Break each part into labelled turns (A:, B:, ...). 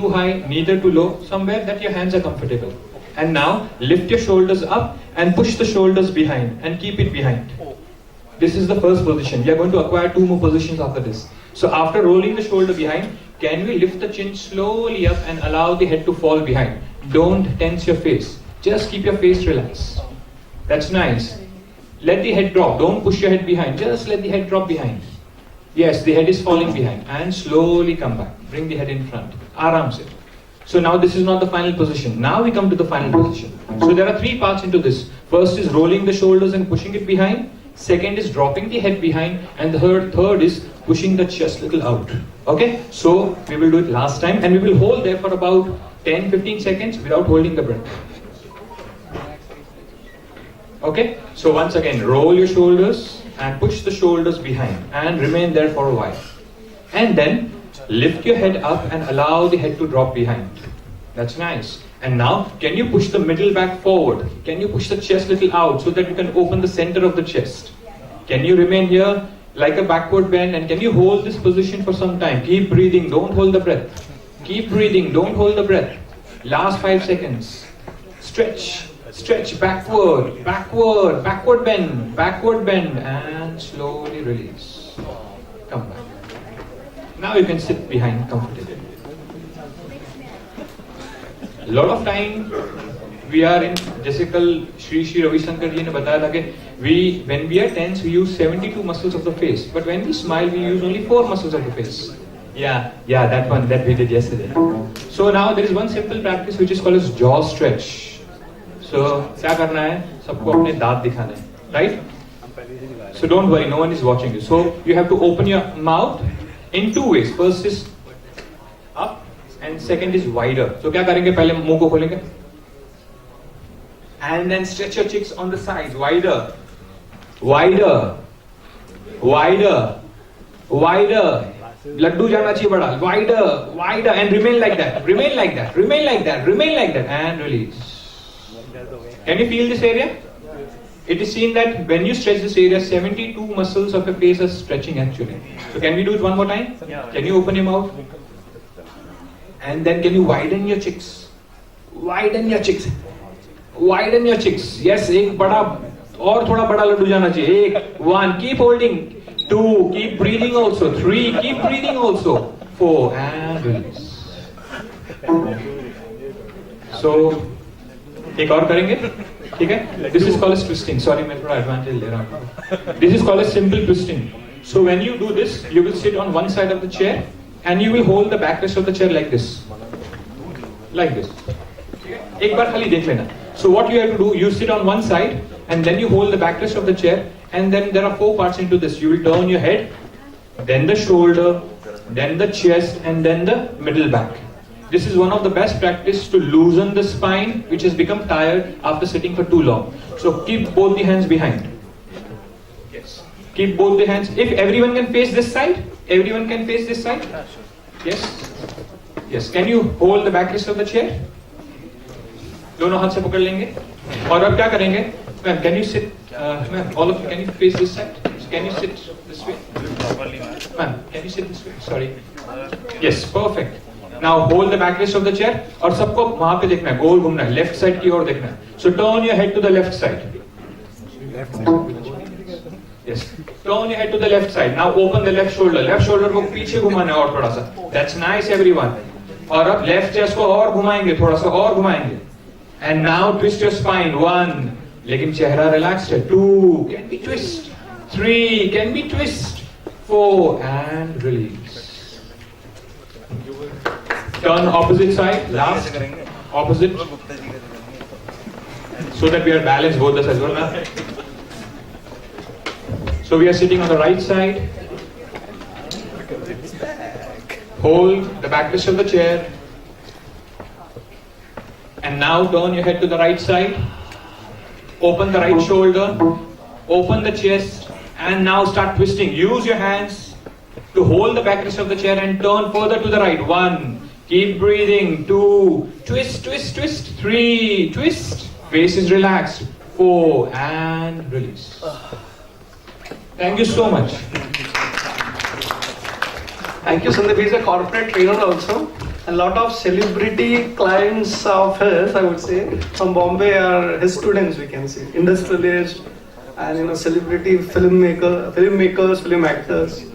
A: too high, neither too low, somewhere that your hands are comfortable. And now lift your shoulders up and push the shoulders behind and keep it behind. This is the first position. We are going to acquire 2 more positions after this. So after rolling the shoulder behind, can we lift the chin slowly up and allow the head to fall behind? Don't tense your face. Just keep your face relaxed. That's nice. Let the head drop. Don't push your head behind. Just let the head drop behind. Yes, the head is falling behind. And slowly come back. Bring the head in front. Aram se. So now this is not the final position. Now we come to the final position. So there are 3 parts into this. First is rolling the shoulders and pushing it behind. Second is dropping the head behind. And the third is pushing the chest little out. Okay? So we will do it last time. And we will hold there for about 10-15 seconds without holding the breath. Okay? So once again, roll your shoulders and push the shoulders behind. And remain there for a while. And then lift your head up and allow the head to drop behind. That's nice. And now, can you push the middle back forward? Can you push the chest little out so that you can open the center of the chest? Can you remain here like a backward bend, and can you hold this position for some time? Keep breathing, don't hold the breath. Keep breathing, don't hold the breath. Last 5 seconds. Stretch, stretch, backward, backward, backward bend, and slowly release. Come back. Now you can sit behind comfortably. A lot of time we are in, जैसे कल Shri Ravi Shankar जी ने बताया था कि when we are tense we use 72 muscles of the face, but when we smile we use only 4 muscles of the face. Yeah, that one that we did yesterday. So now there is one simple practice which is called as jaw stretch. So क्या करना है? सबको अपने दांत दिखाने हैं, right? So don't worry, no one is watching you. So you have to open your mouth in 2 ways. First is up and second is wider. So क्या करेंगे? पहले मुंह को खोलेंगे and then stretch your cheeks on the sides, wider, wider, wider, wider. Laddu jana chahiye bada, wider, wider, and remain like that, remain like that, remain like that, remain like that, and release. Can you feel this area? It is seen that when you stretch this area, 72 muscles of your face are stretching actually. So can we do it one more time? Can you open your mouth? And then can you widen your cheeks? Widen your cheeks. Widen your cheeks. Yes, एक बड़ा और थोड़ा बड़ा लड्डू जाना चाहिए. 1, 1, keep holding. 2, keep breathing also. 3, keep breathing also. 4, and release. So एक और करेंगे, ठीक है? This is called as twisting. Sorry, मैं थोड़ा advantage ले रहा हूँ. This is called as simple twisting. So when you do this, you will sit on one side of the chair and you will hold the backrest of the chair like this. Like this. एक बार खाली देख लेना. So what you have to do, you sit on one side and then you hold the backrest of the chair, and then there are 4 parts into this. You will turn your head, then the shoulder, then the chest, and then the middle back. This is one of the best practice to loosen the spine, which has become tired after sitting for too long. So keep both the hands behind. Yes. Keep both the hands. If everyone can face this side, everyone can face this side. Yes. Yes. Can you hold the backrest of the chair? दोनों हाथ से पकड़ लेंगे और अब क्या करेंगे? Ma'am, can you sit? Ma'am, all of you, can you face this side? Can you sit this way? Ma'am, can you sit this way? Sorry. Yes, perfect. Now hold the backrest of the chair और सबको वहाँ पे देखना है, गोल घूमना है, left side की ओर देखना है. So turn your head to the left side. Yes. Turn your head to the left side. Now open the left shoulder. Left shoulder को पीछे घुमाना है और थोड़ा सा. That's nice, everyone. और अब left chest को और घुमाएंगे, थोड़ा सा और घुमाएंगे. And now twist your spine. 1, लेकिन चेहरा relaxed है. 2, can we twist? 3, can we twist? 4, and release. Turn opposite side. Last, opposite. So that we are balanced both the sides. Well, so we are sitting on the right side. Hold the backrest of the chair. And now turn your head to the right side. Open the right shoulder. Open the chest. And now start twisting. Use your hands to hold the backrest of the chair and turn further to the right. 1. Keep breathing. 2. Twist, twist, twist. 3. Twist. Face is relaxed. 4. And release. Thank you so much.
B: Thank you, Sandeep. He is a corporate trainer also. A lot of celebrity clients of his, I would say, from Bombay are his students, we can say, industrialists and celebrity filmmakers, film actors.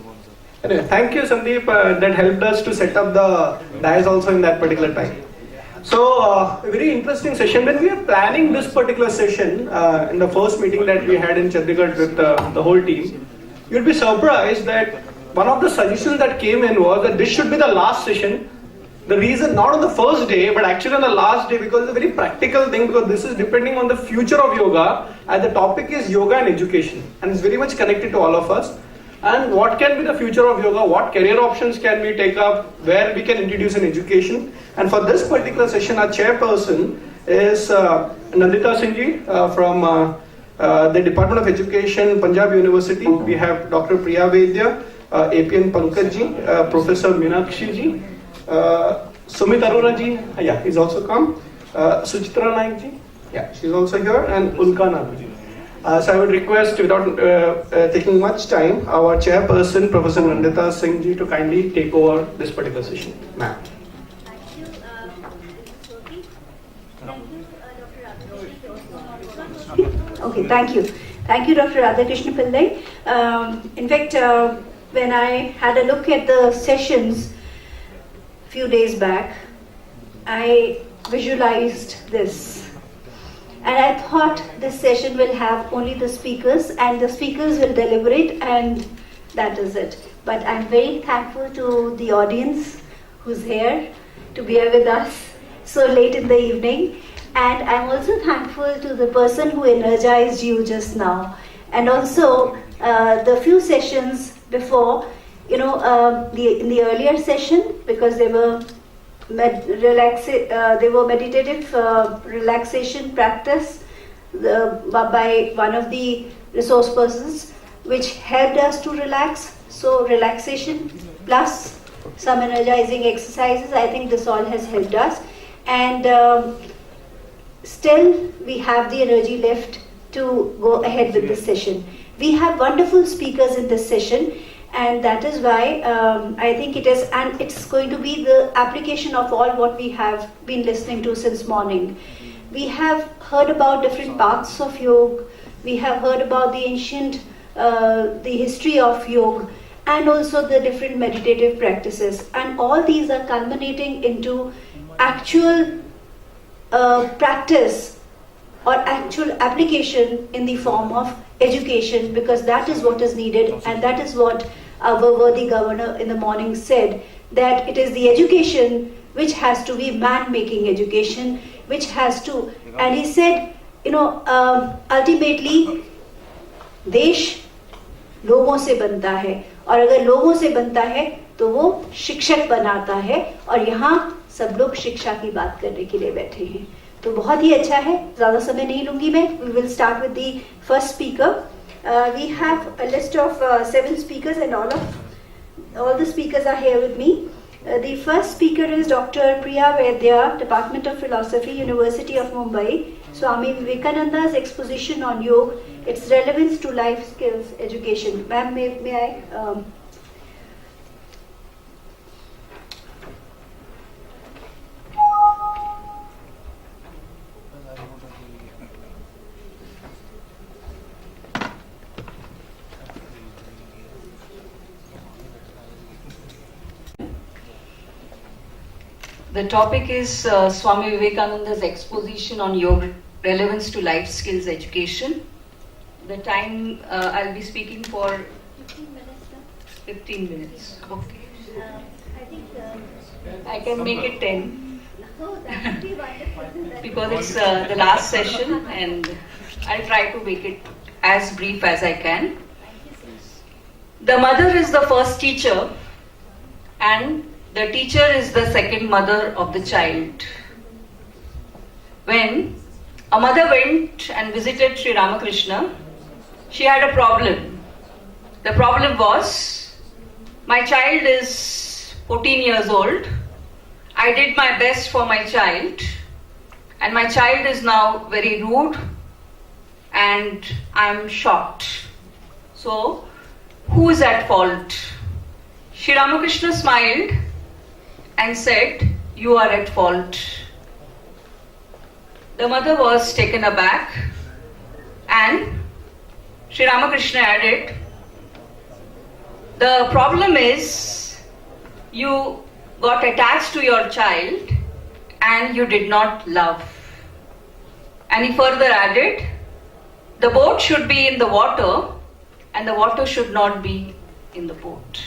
B: Anyway, thank you, Sandeep. That helped us to set up the dais also in that particular time. So, a very interesting session. When we are planning this particular session, in the first meeting that we had in Chandigarh with the whole team, you'd be surprised that one of the suggestions that came in was that this should be the last session. The reason, not on the first day, but actually on the last day, because it's a very practical thing, because this is depending on the future of yoga, and the topic is yoga and education, and it's very much connected to all of us. And what can be the future of yoga, what career options can we take up, where we can introduce an education. And for this particular session, our chairperson is Nandita Singh ji from the Department of Education, Punjab University. We have Dr. Priya Vaidya, APN Pankaj ji, Professor Meenakshi ji, Sumit Arora ji, yeah, he's also come. Suchitra Naik ji, yeah, she's also here, and Ulka Nagu ji. So I would request, without taking much time, our chairperson, Professor Nandita Singh ji, to kindly take over this particular session. Ma'am.
C: Thank you. Is this working? Thank you, Dr. Radhakrishnan. Okay, thank you. Thank you, Dr. Radhakrishnan Pillai. In fact, when I had a look at the sessions a few days back, I visualized this. And I thought this session will have only the speakers, and the speakers will deliberate, and that is it. But I'm very thankful to the audience who's here to be here with us so late in the evening. And I'm also thankful to the person who energized you just now. And also the few sessions before, in the earlier session, because they were meditative relaxation practice by one of the resource persons, which helped us to relax. So relaxation plus some energizing exercises, I think this all has helped us. And still we have the energy left to go ahead with this session. We have wonderful speakers in this session, and that is why I think it is, and it's going to be the application of all what we have been listening to since morning. We have heard about different paths of yoga. We have heard about the ancient, the history of yoga, and also the different meditative practices. And all these are culminating into actual practice or actual application in the form of education, because that is what is needed, and that is what our worthy governor in the morning said, that it is the education which has to be man-making education, which has to, and he said, ultimately देश लोगों से बनता है, और अगर लोगों से बनता है तो वो शिक्षक बनाता है, और यहाँ सब लोग शिक्षा की बात करने के लिए बैठे हैं. तो बहुत ही अच्छा है. ज़्यादा समय नहीं लूँगी मैं. We will start with the first speaker. We have a list of 7 speakers, and all the speakers are here with me. The first speaker is Dr. Priya Vaidya, Department of Philosophy, University of Mumbai. Swami Vivekananda's exposition on yoga, its relevance to life skills education. Ma'am, may I?
D: The topic is Swami Vivekananda's exposition on yoga relevance to life skills education. The time I'll be speaking for
C: 15 minutes.
D: 15 minutes. Okay.
C: I think
D: I can make it 10
C: that would be wonderful.
D: because it's the last session, and I'll try to make it as brief as I can. The mother is the first teacher, and the teacher is the second mother of the child. When a mother went and visited Sri Ramakrishna, she had a problem. The problem was, my child is 14 years old. I did my best for my child, and my child is now very rude, and I'm shocked. So, who is at fault? Sri Ramakrishna smiled and said, you are at fault. The mother was taken aback, and Sri Ramakrishna added, the problem is you got attached to your child and you did not love. And he further added, the boat should be in the water and the water should not be in the boat.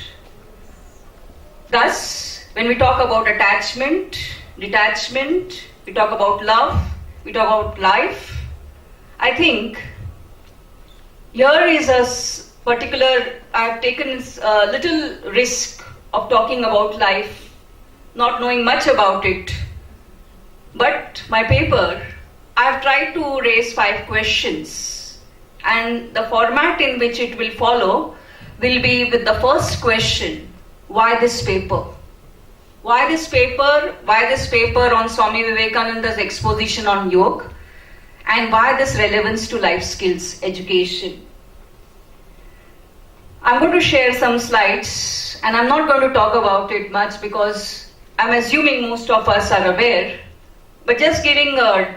D: Thus, when we talk about attachment, detachment, we talk about love, we talk about life, I think here is a particular, I have taken a little risk of talking about life, not knowing much about it. But my paper, I have tried to raise 5 questions, and the format in which it will follow will be with the first question, why this paper? Why this paper? Why this paper on Swami Vivekananda's exposition on yoga? And why this relevance to life skills education? I'm going to share some slides, and I'm not going to talk about it much because I'm assuming most of us are aware, but just giving a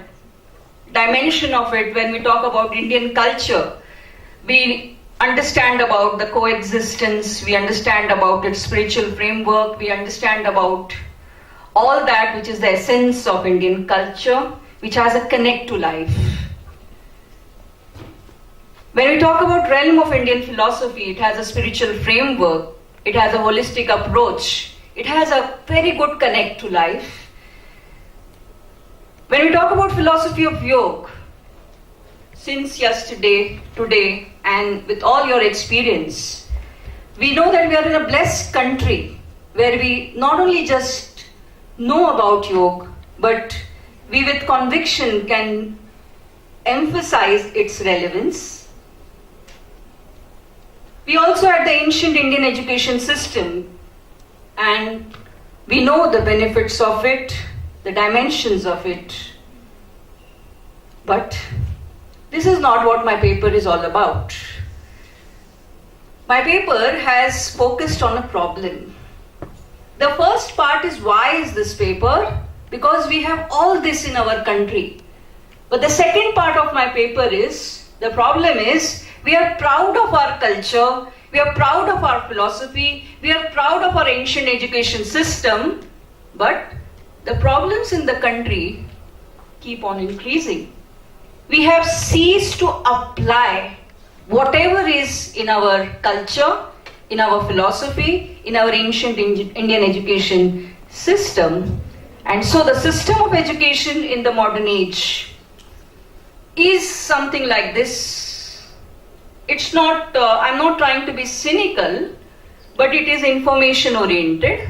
D: dimension of it. When we talk about Indian culture, we understand about the coexistence, we understand about its spiritual framework, we understand about all that which is the essence of Indian culture, which has a connect to life. When we talk about realm of Indian philosophy, it has a spiritual framework, it has a holistic approach, it has a very good connect to life. When we talk about philosophy of yoga, since yesterday, today, and with all your experience, we know that we are in a blessed country where we not only just know about yoga, but we with conviction can emphasize its relevance. We also had the ancient Indian education system, and we know the benefits of it, the dimensions of it. But this is not what my paper is all about. My paper has focused on a problem. The first part is, why is this paper? Because we have all this in our country. But the second part of my paper is, the problem is, we are proud of our culture, we are proud of our philosophy, we are proud of our ancient education system, but the problems in the country keep on increasing. We have ceased to apply whatever is in our culture, in our philosophy, in our ancient Indian education system. And so the system of education in the modern age is something like this. It's not, I'm not trying to be cynical, but it is information oriented.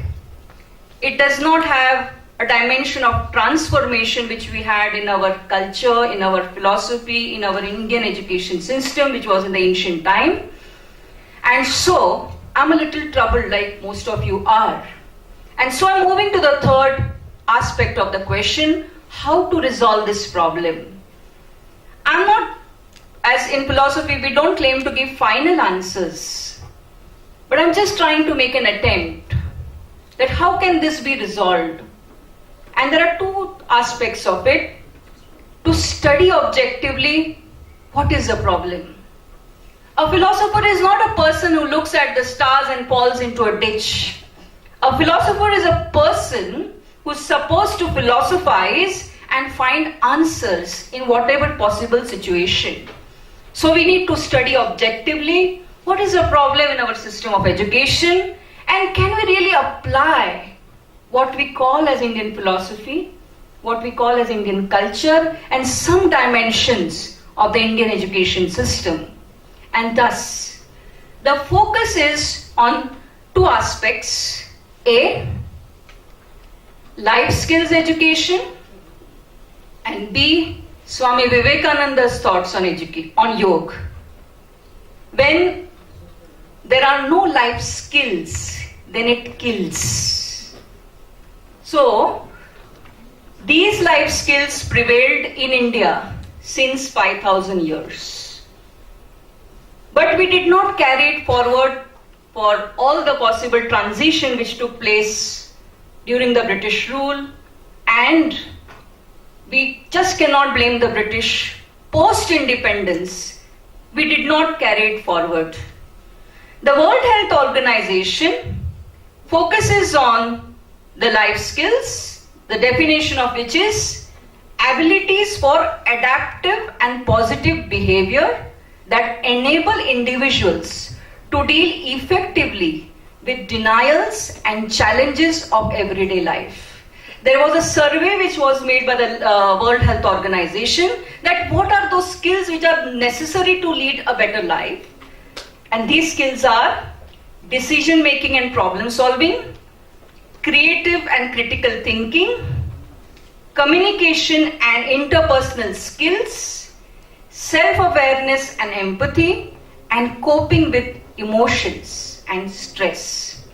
D: It does not have a dimension of transformation which we had in our culture, in our philosophy, in our Indian education system, which was in the ancient time. And so, I'm a little troubled like most of you are. And so I'm moving to the third aspect of the question, how to resolve this problem. I'm not, as in philosophy, we don't claim to give final answers, but I'm just trying to make an attempt that how can this be resolved? And there are 2 aspects of it. To study objectively, what is the problem? A philosopher is not a person who looks at the stars and falls into a ditch. A philosopher is a person who's supposed to philosophize and find answers in whatever possible situation. So we need to study objectively what is the problem in our system of education, and can we really apply what we call as Indian philosophy, what we call as Indian culture, and some dimensions of the Indian education system. And thus, the focus is on 2 aspects. A, life skills education, and B, Swami Vivekananda's thoughts on yoga. When there are no life skills, then it kills. So, these life skills prevailed in India since 5,000 years. But we did not carry it forward for all the possible transition which took place during the British rule, and we just cannot blame the British. Post-independence, we did not carry it forward. The World Health Organization focuses on the life skills, the definition of which is abilities for adaptive and positive behavior that enable individuals to deal effectively with denials and challenges of everyday life. There was a survey which was made by the World Health Organization that what are those skills which are necessary to lead a better life. And these skills are decision making and problem solving, creative and critical thinking, communication and interpersonal skills, self-awareness and empathy, and coping with emotions and stress.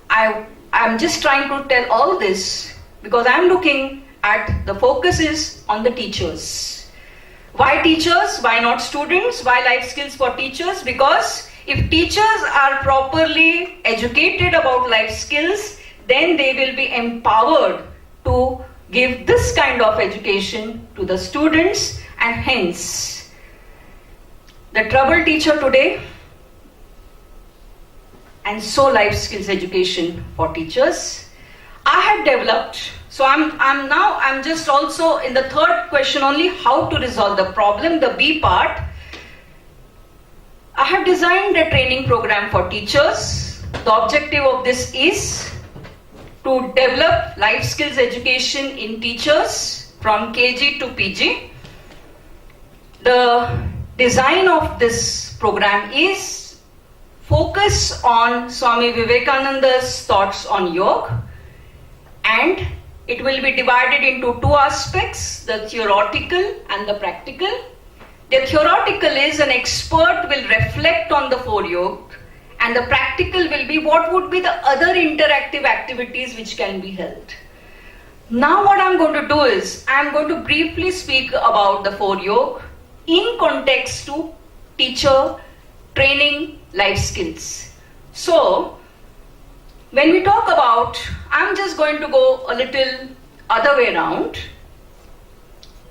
D: I'm just trying to tell all this because I'm looking at the focuses on the teachers. Why teachers? Why not students? Why life skills for teachers? Because if teachers are properly educated about life skills, then they will be empowered to give this kind of education to the students, and hence the troubled teacher today, and so life skills education for teachers. I have developed, so I'm just also in the third question only, how to resolve the problem, the B part. I have designed a training program for teachers. The objective of this is to develop life skills education in teachers from KG to PG. The design of this program is focus on Swami Vivekananda's thoughts on yoga, and it will be divided into two aspects, the theoretical and the practical. The theoretical is an expert will reflect on the four yoga, and the practical will be what would be the other interactive activities which can be held. Now what I'm going to do is, I'm going to briefly speak about the four yoga in context to teacher training life skills. So, when we talk about, I'm just going to go a little other way around.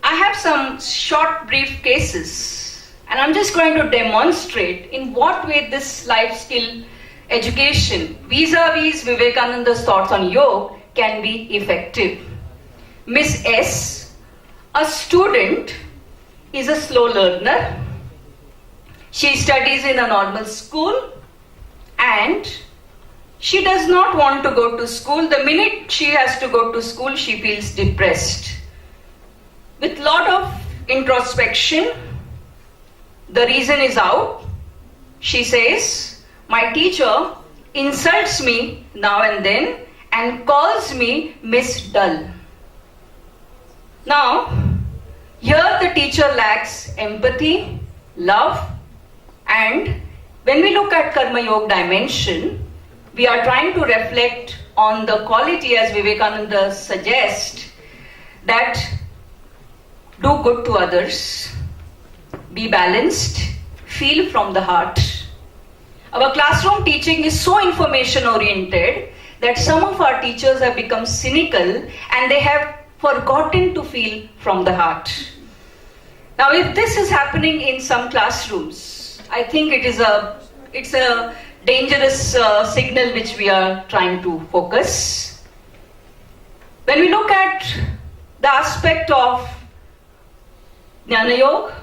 D: I have some short brief cases, and I'm just going to demonstrate in what way this life skill education vis-a-vis Vivekananda's thoughts on yoga can be effective. Miss S, a student, is a slow learner. She studies in a normal school and she does not want to go to school. The minute she has to go to school, she feels depressed. With lot of introspection, the reason is out. She says, my teacher insults me now and then and calls me Miss Dull. Now, here the teacher lacks empathy, love, and when we look at Karma Yoga dimension, we are trying to reflect on the quality, as Vivekananda suggests, that do good to others, be balanced, feel from the heart. Our classroom teaching is so information oriented that some of our teachers have become cynical and they have forgotten to feel from the heart. Now, if this is happening in some classrooms, I think it's a dangerous signal which we are trying to focus. When we look at the aspect of Jnana Yoga,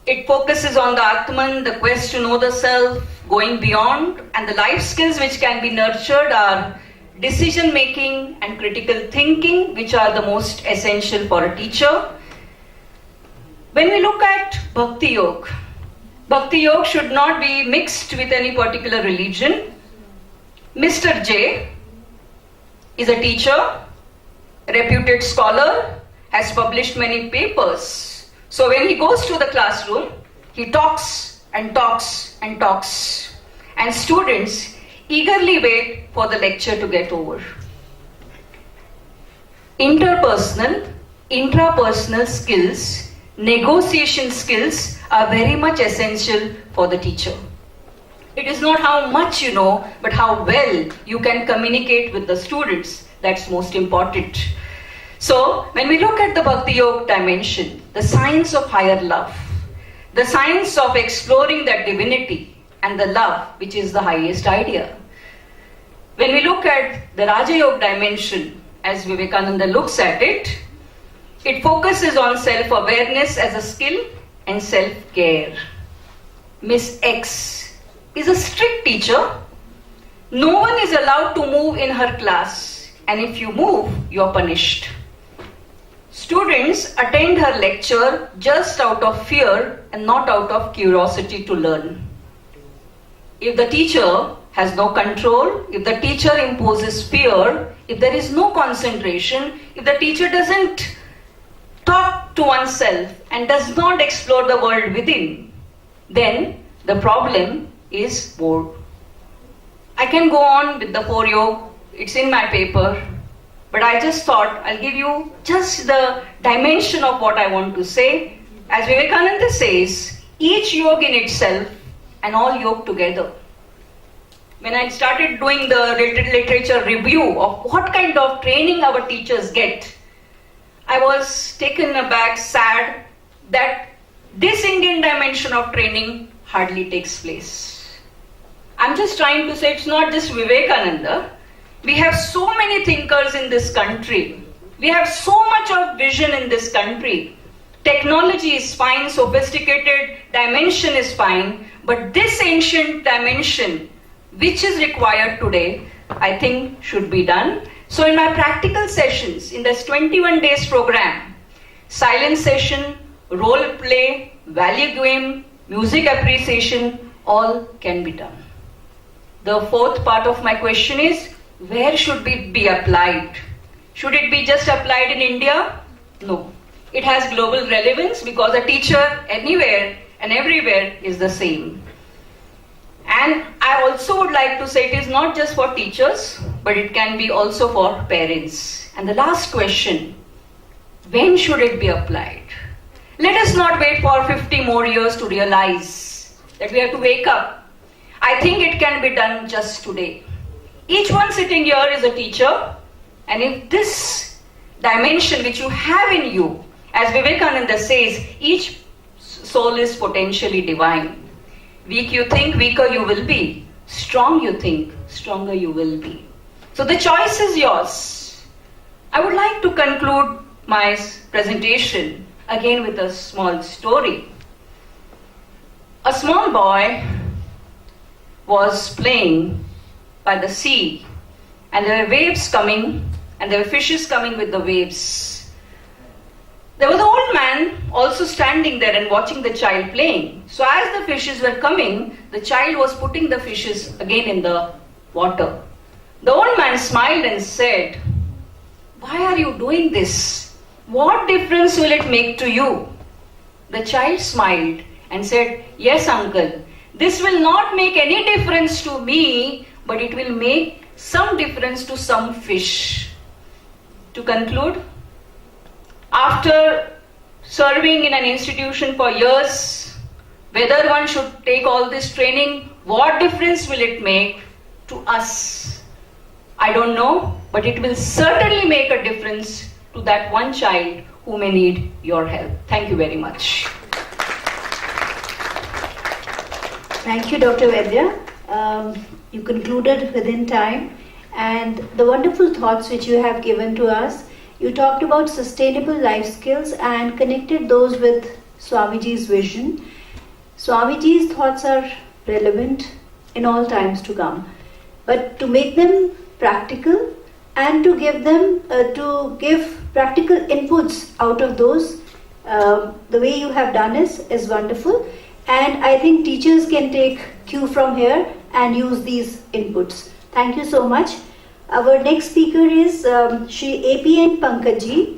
D: it focuses on the Atman, the quest to know the self, going beyond, and the life skills which can be nurtured are decision making and critical thinking, which are the most essential for a teacher. When we look at Bhakti Yoga should not be mixed with any particular religion. Mr. J is a teacher, a reputed scholar, has published many papers. So when he goes to the classroom, he talks and talks and talks, and students eagerly wait for the lecture to get over. Interpersonal, intrapersonal skills, negotiation skills are very much essential for the teacher. It is not how much you know, but how well you can communicate with the students. That's most important. So, when we look at the Bhakti Yoga dimension, the science of higher love, the science of exploring that divinity and the love, which is the highest idea. When we look at the Raja Yoga dimension, as Vivekananda looks at it, it focuses on self-awareness as a skill and self-care. Miss X is a strict teacher. No one is allowed to move in her class, and if you move, you are punished. Students attend her lecture just out of fear and not out of curiosity to learn. If the teacher has no control, if the teacher imposes fear, if there is no concentration, if the teacher doesn't talk to oneself and does not explore the world within, then the problem is more. I can go on with the 4 yoga, it's in my paper, but I just thought I'll give you just the dimension of what I want to say. As Vivekananda says, each yoga in itself and all yoga together. When I started doing the literature review of what kind of training our teachers get, I was taken aback, sad that this Indian dimension of training hardly takes place. I'm just trying to say it's not just Vivekananda. We have so many thinkers in this country. We have so much of vision in this country. Technology is fine, sophisticated dimension is fine, but this ancient dimension, which is required today, I think should be done. So in my practical sessions, in this 21 days program, silent session, role play, value game, music appreciation, all can be done. The fourth part of my question is, where should it be applied? Should it be just applied in India? No. It has global relevance because a teacher anywhere and everywhere is the same. And I also would like to say it is not just for teachers, but it can be also for parents. And the last question, when should it be applied? Let us not wait for 50 more years to realize that we have to wake up. I think it can be done just today. Each one sitting here is a teacher, and if this dimension which you have in you, as Vivekananda says, each soul is potentially divine. Weak you think, weaker you will be. Strong you think, stronger you will be. So the choice is yours. I would like to conclude my presentation again with a small story. A small boy was playing by the sea, and there were waves coming, and there were fishes coming with the waves. There was an old man also standing there and watching the child playing. So as the fishes were coming, the child was putting the fishes again in the water. The old man smiled and said, "Why are you doing this? What difference will it make to you?" The child smiled and said, "Yes, uncle, this will not make any difference to me, but it will make some difference to some fish." To conclude, after serving in an institution for years, whether one should take all this training, what difference will it make to us? I don't know, but it will certainly make a difference to that one child who may need your help. Thank you very much.
C: Thank you, Dr. Vaidya. You concluded within time, and the wonderful thoughts which you have given to us. You talked about sustainable life skills and connected those with Swamiji's vision. Swamiji's thoughts are relevant in all times to come, but to make them practical and to give them practical inputs out of those, the way you have done is wonderful. And I think teachers can take cue from here and use these inputs. Thank you so much. Our next speaker is Shri APN Pankaj.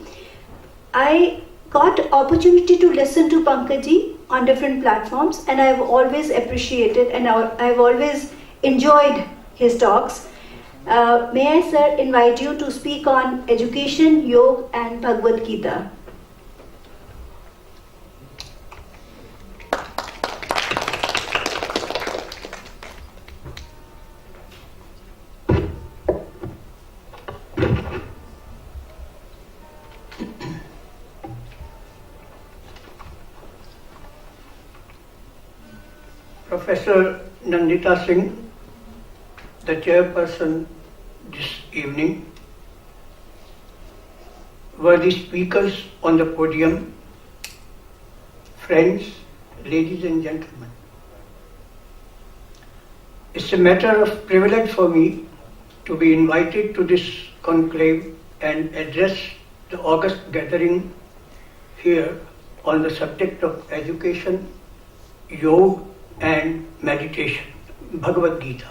C: I got opportunity to listen to Pankaj on different platforms, and I've always appreciated and I've always enjoyed his talks. May I, sir, invite you to speak on education, yoga and Bhagavad Gita.
E: Professor Nandita Singh, the chairperson this evening, worthy speakers on the podium, friends, ladies and gentlemen. It's a matter of privilege for me to be invited to this conclave and address the august gathering here on the subject of education, yoga and meditation, Bhagavad Gita.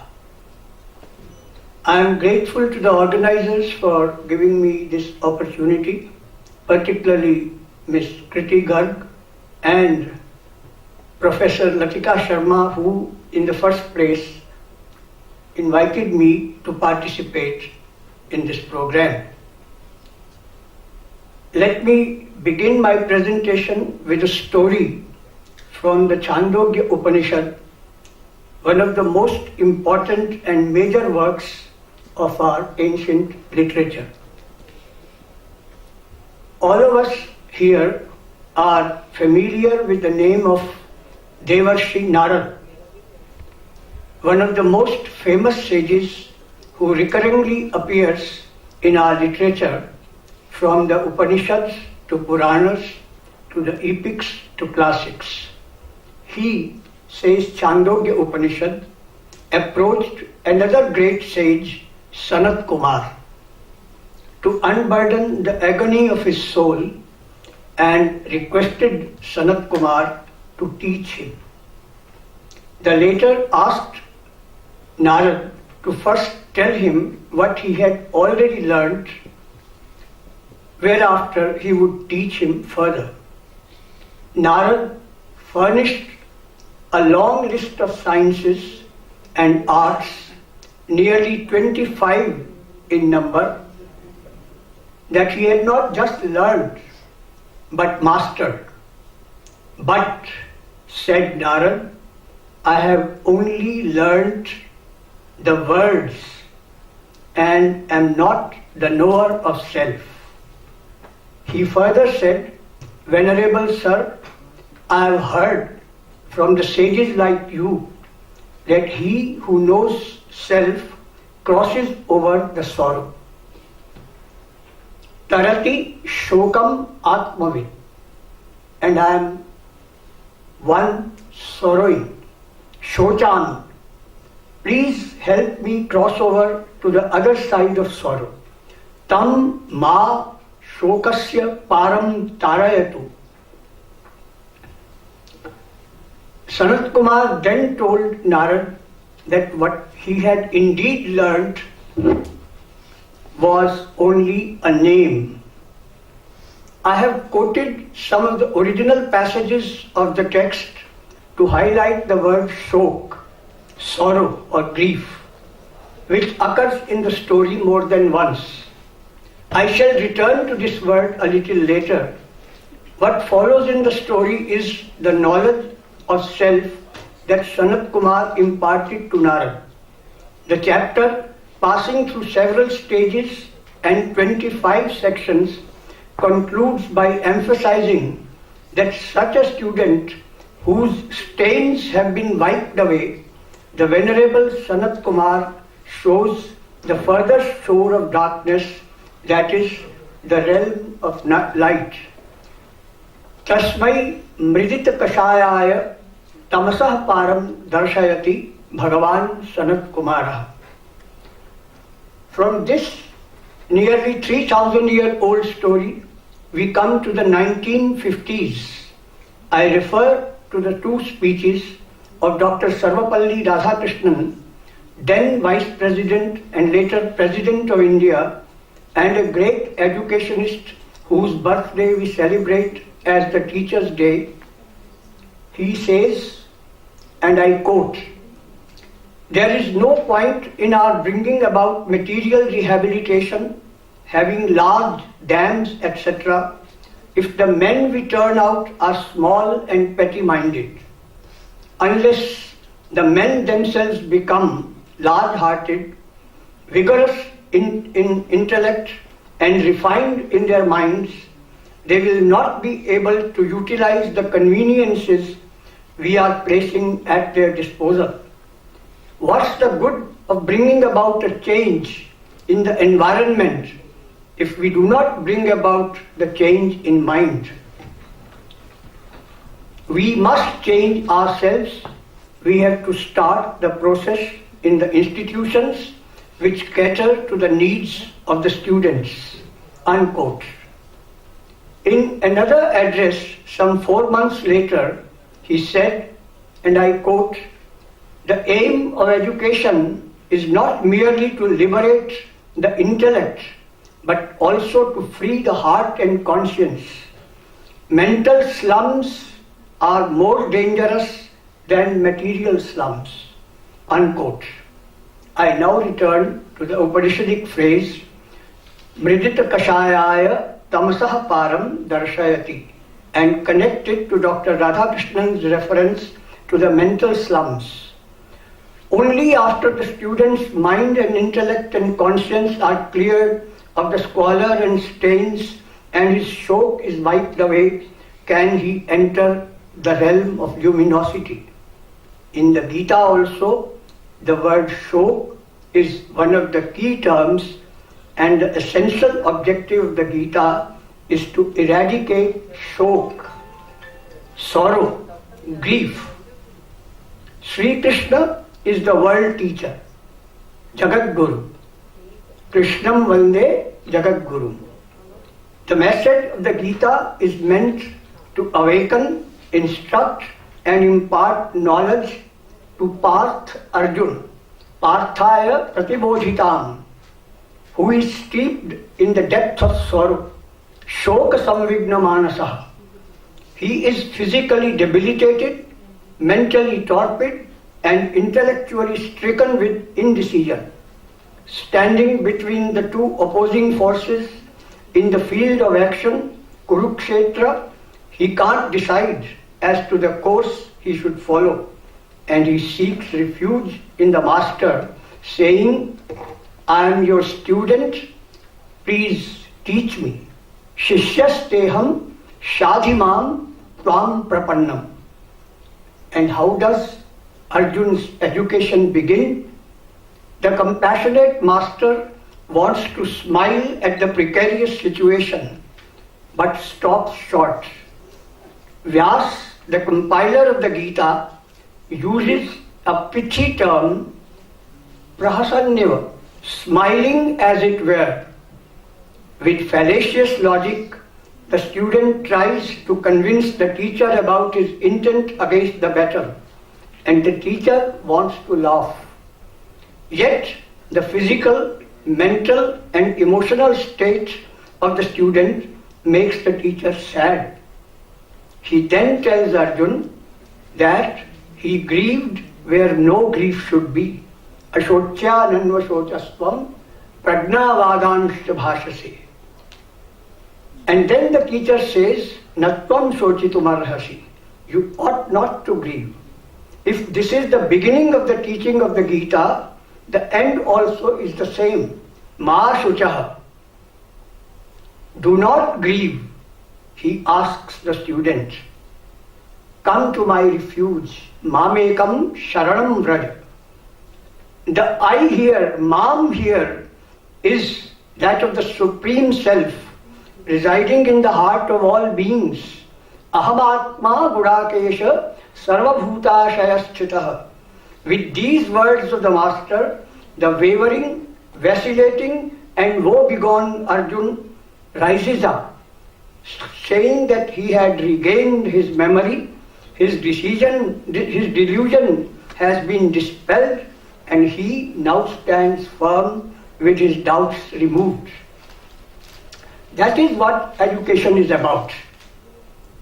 E: I am grateful to the organizers for giving me this opportunity, particularly Ms. Kriti Garg and Professor Latika Sharma, who in the first place invited me to participate in this program. Let me begin my presentation with a story from the Chandogya Upanishad, one of the most important and major works of our ancient literature. All of us here are familiar with the name of Devarshi Narad, one of the most famous sages who recurringly appears in our literature, from the Upanishads to Puranas to the epics to classics. He, says Chandogya Upanishad, approached another great sage, Sanat Kumar, to unburden the agony of his soul and requested Sanat Kumar to teach him. The latter asked Narad to first tell him what he had already learnt, whereafter he would teach him further. Narad furnished a long list of sciences and arts, nearly 25 in number, that he had not just learned but mastered. But, said Narad, I have only learnt the words and am not the knower of self. He further said, Venerable Sir, I have heard from the sages like you that he who knows self crosses over the sorrow. Tarati shokam atmavid, and I am one sorrowing. Shochan, please help me cross over to the other side of sorrow. Tam ma shokasya param tarayatu. Sanat Kumar then told Narad that what he had indeed learnt was only a name. I have quoted some of the original passages of the text to highlight the word shok, sorrow or grief, which occurs in the story more than once. I shall return to this word a little later. What follows in the story is the knowledge of self that Sanat Kumar imparted to Narad. The chapter, passing through several stages and 25 sections, concludes by emphasizing that such a student whose stains have been wiped away, the Venerable Sanat Kumar shows the further shore of darkness, that is, the realm of light. Tasmai mridita kashayaya tamasah param darshayati Bhagavan Sanat Kumara. From this nearly 3,000-year-old story, we come to the 1950s. I refer to the two speeches of Dr. Sarvapalli Radhakrishnan, then Vice President and later President of India, and a great educationist whose birthday we celebrate as the Teacher's Day. He says, and I quote, "There is no point in our bringing about material rehabilitation, having large dams, etc., if the men we turn out are small and petty-minded. Unless the men themselves become large-hearted, vigorous in intellect and refined in their minds, they will not be able to utilize the conveniences we are placing at their disposal. What's the good of bringing about a change in the environment if we do not bring about the change in mind? We must change ourselves. We have to start the process in the institutions which cater to the needs of the students. Unquote. In another address some 4 months later, he said, and I quote, "The aim of education is not merely to liberate the intellect, but also to free the heart and conscience. Mental slums are more dangerous than material slums." Unquote. I now return to the Upanishadic phrase, Mridita Kashayaya Tamasah Param Darshayati, and connect it to Dr. Radhakrishnan's reference to the mental slums. Only after the student's mind and intellect and conscience are cleared of the squalor and stains and his shok is wiped away can he enter the realm of luminosity. In the Gita also, the word shok is one of the key terms, and the essential objective of the Gita is to eradicate shok, sorrow, grief. Sri Krishna is the world teacher, Jagat Guru. Krishnam Vande Jagat Guru. The message of the Gita is meant to awaken, instruct, and impart knowledge to Parth Arjun, Parthaya Pratibodhitam, who is steeped in the depth of sorrow, Shoka Samvigna Manasa. He is physically debilitated, mentally torpid, and intellectually stricken with indecision. Standing between the two opposing forces in the field of action, Kurukshetra, he can't decide as to the course he should follow, and he seeks refuge in the Master, saying, "I am your student, please teach me. Shishyasteham shadhimam tvam prapannam." And how does Arjun's education begin? The compassionate Master wants to smile at the precarious situation, but stops short. Vyas, the compiler of the Gita, uses a pithy term, prahasanyava, smiling as it were. With fallacious logic, the student tries to convince the teacher about his intent against the better, and the teacher wants to laugh. Yet, the physical, mental, and emotional state of the student makes the teacher sad. He then tells Arjun that he grieved where no grief should be. Ashotya nanvashochastvam pragnavadanshya bhashase. And then the teacher says, Natvam shochitumarhasi. You ought not to grieve. If this is the beginning of the teaching of the Gita, the end also is the same. Ma shuchaha. Do not grieve, he asks the student. Come to my refuge. Mamekam sharanam vraj. The I here, Mam here, is that of the Supreme Self, residing in the heart of all beings. Ahamatma Gudakesha Sarvabhutashayasthitah. With these words of the Master, the wavering, vacillating, and woe-begone Arjun rises up, saying that he had regained his memory, his delusion has been dispelled, and he now stands firm with his doubts removed. That is what education is about.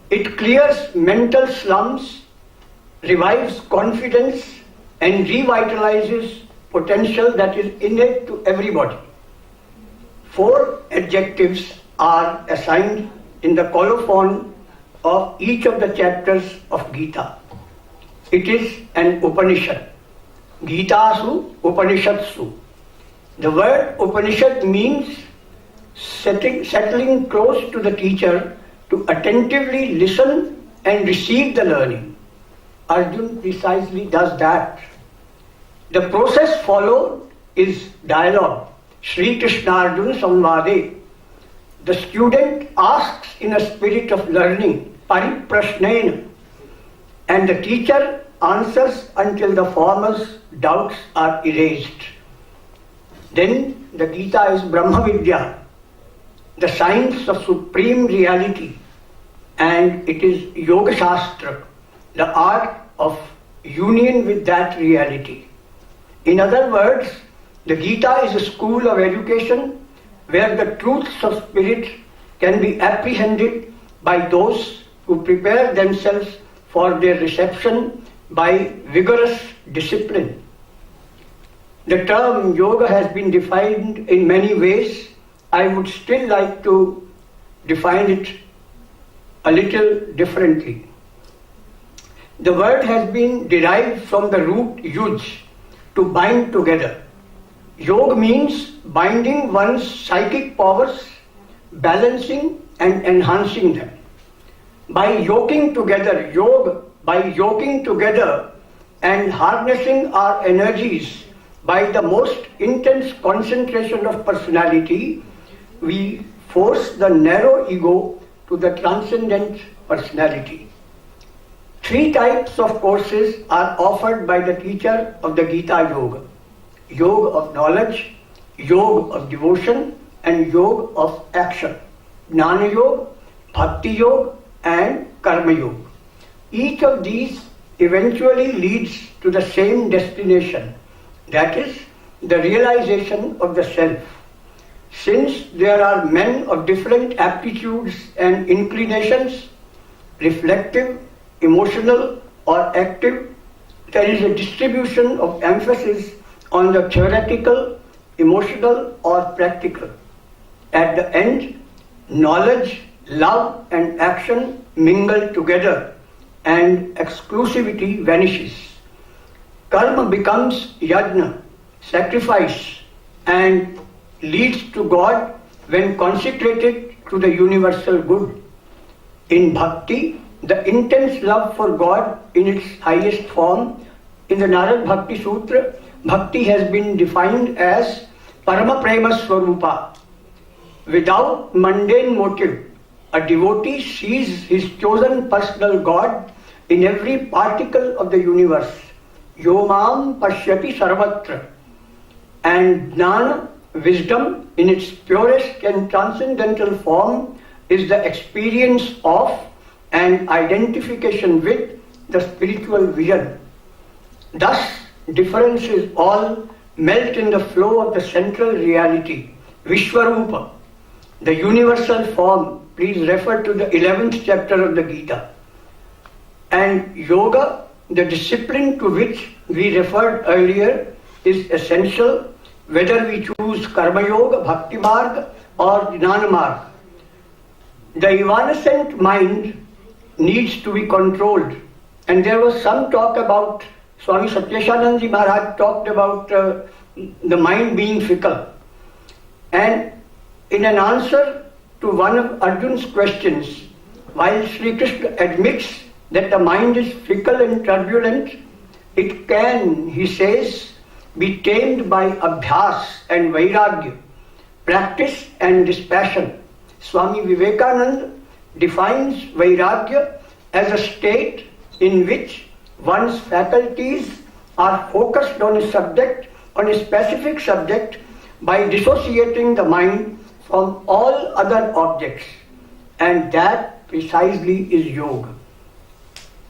E: It clears mental slums, revives confidence, and revitalizes potential that is innate to everybody. 4 adjectives are assigned in the colophon of each of the chapters of Gita. It is an Upanishad. Gitasu Upanishadsu. The word Upanishad means settling close to the teacher to attentively listen and receive the learning. Arjun precisely does that. The process followed is dialogue, Sri Krishna Arjuna Samvade. The student asks in a spirit of learning, pariprashnena, and the teacher answers until the former's doubts are erased. Then the Gita is Brahma Vidya, the science of supreme reality, and it is Yoga Shastra, the art of union with that reality. In other words, the Gita is a school of education where the truths of spirit can be apprehended by those who prepare themselves for their reception by vigorous discipline. The term yoga has been defined in many ways. I would still like to define it a little differently. The word has been derived from the root yuj, to bind together. Yoga means binding one's psychic powers, balancing and enhancing them. By yoking together, and harnessing our energies by the most intense concentration of personality, we force the narrow ego to the transcendent personality. 3 types of courses are offered by the teacher of the Gita Yoga: Yoga of knowledge, Yoga of devotion, and Yoga of action. Jnana Yoga, Bhakti Yoga, and Karma Yoga. Each of these eventually leads to the same destination, that is, the realization of the self. Since there are men of different aptitudes and inclinations, reflective, emotional, or active, there is a distribution of emphasis on the theoretical, emotional, or practical. At the end, knowledge, love, and action mingle together, and exclusivity vanishes. Karma becomes yajna, sacrifice, and leads to God when consecrated to the universal good. In bhakti, the intense love for God in its highest form, in the Narad Bhakti Sutra, bhakti has been defined as Parama Prema Swarupa. Without mundane motive, a devotee sees his chosen personal God in every particle of the universe. Yomam Pashyati Sarvatra. And Jnana, wisdom, in its purest and transcendental form, is the experience of and identification with the spiritual vision. Thus, differences all melt in the flow of the central reality, Vishwarupa, the universal form. Please refer to the 11th chapter of the Gita. And yoga, the discipline to which we referred earlier, is essential whether we choose Karma Yoga, Bhakti Marg, or Jnana Marg. The evanescent mind needs to be controlled. And there was some talk about, Swami Satyeshanandaji Maharaj talked about the mind being fickle. And in an answer to one of Arjun's questions, while Sri Krishna admits that the mind is fickle and turbulent, it can, he says, be tamed by abhyas and vairagya, practice and dispassion. Swami Vivekananda defines vairagya as a state in which one's faculties are focused on a subject, on a specific subject, by dissociating the mind from all other objects. And that precisely is yoga.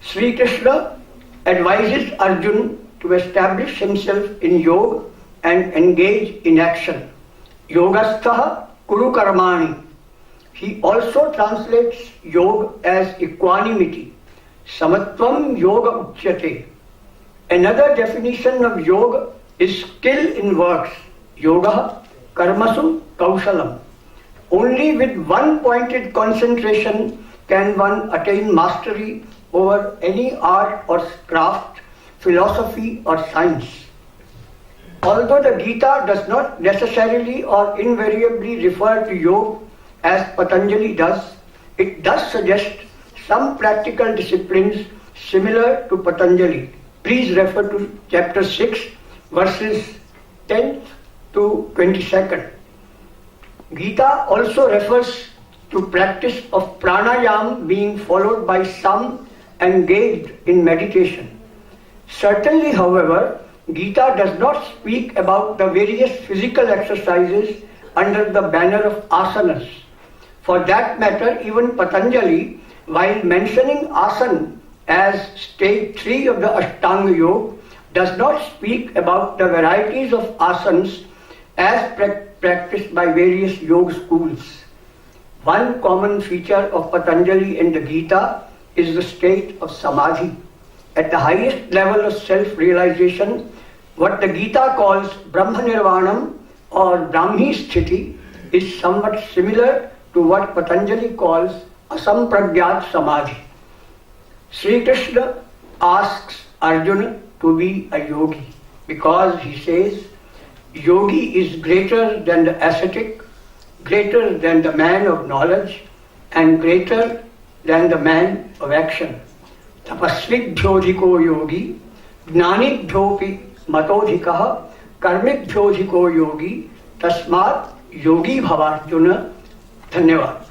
E: Sri Krishna advises Arjuna to establish himself in yoga and engage in action. Yogastha kuru karmani. He also translates yoga as equanimity. Samatvam yoga uchyate. Another definition of yoga is skill in works. Yoga karmasu kaushalam. Only with one pointed concentration can one attain mastery over any art or craft, philosophy or science. Although the Gita does not necessarily or invariably refer to yoga as Patanjali does, it does suggest some practical disciplines similar to Patanjali. Please refer to chapter 6, verses 10th to 22nd. Gita also refers to practice of pranayam being followed by some engaged in meditation. Certainly, however, Gita does not speak about the various physical exercises under the banner of asanas. For that matter, even Patanjali, while mentioning asana as stage 3 of the Ashtanga Yoga, does not speak about the varieties of asanas as practiced by various yoga schools. One common feature of Patanjali in the Gita is the state of samadhi. At the highest level of self-realization, what the Gita calls Brahma Nirvanam or Brahmi Sthiti is somewhat similar to what Patanjali calls Asampragyat Samadhi. Sri Krishna asks Arjuna to be a yogi because he says, yogi is greater than the ascetic, greater than the man of knowledge, and greater than the man of action. Tapasvibhyodhiko yogi, jnanibhyopi matodhikaha, karmibhyodhiko yogi, tasmat yogi bhavarjuna. Dhanyavad.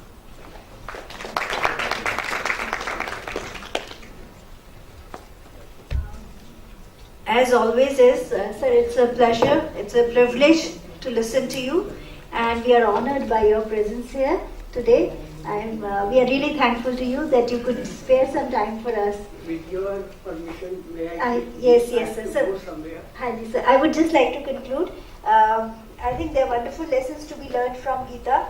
C: As always is, sir, it's a pleasure, it's a privilege to listen to you, and we are honored by your presence here today. We are really thankful to you that you could spare some time for us.
E: With your permission, may I?
C: Yes, sir.
E: Go somewhere.
C: Hi, sir. I would just like to conclude. I think there are wonderful lessons to be learned from Gita.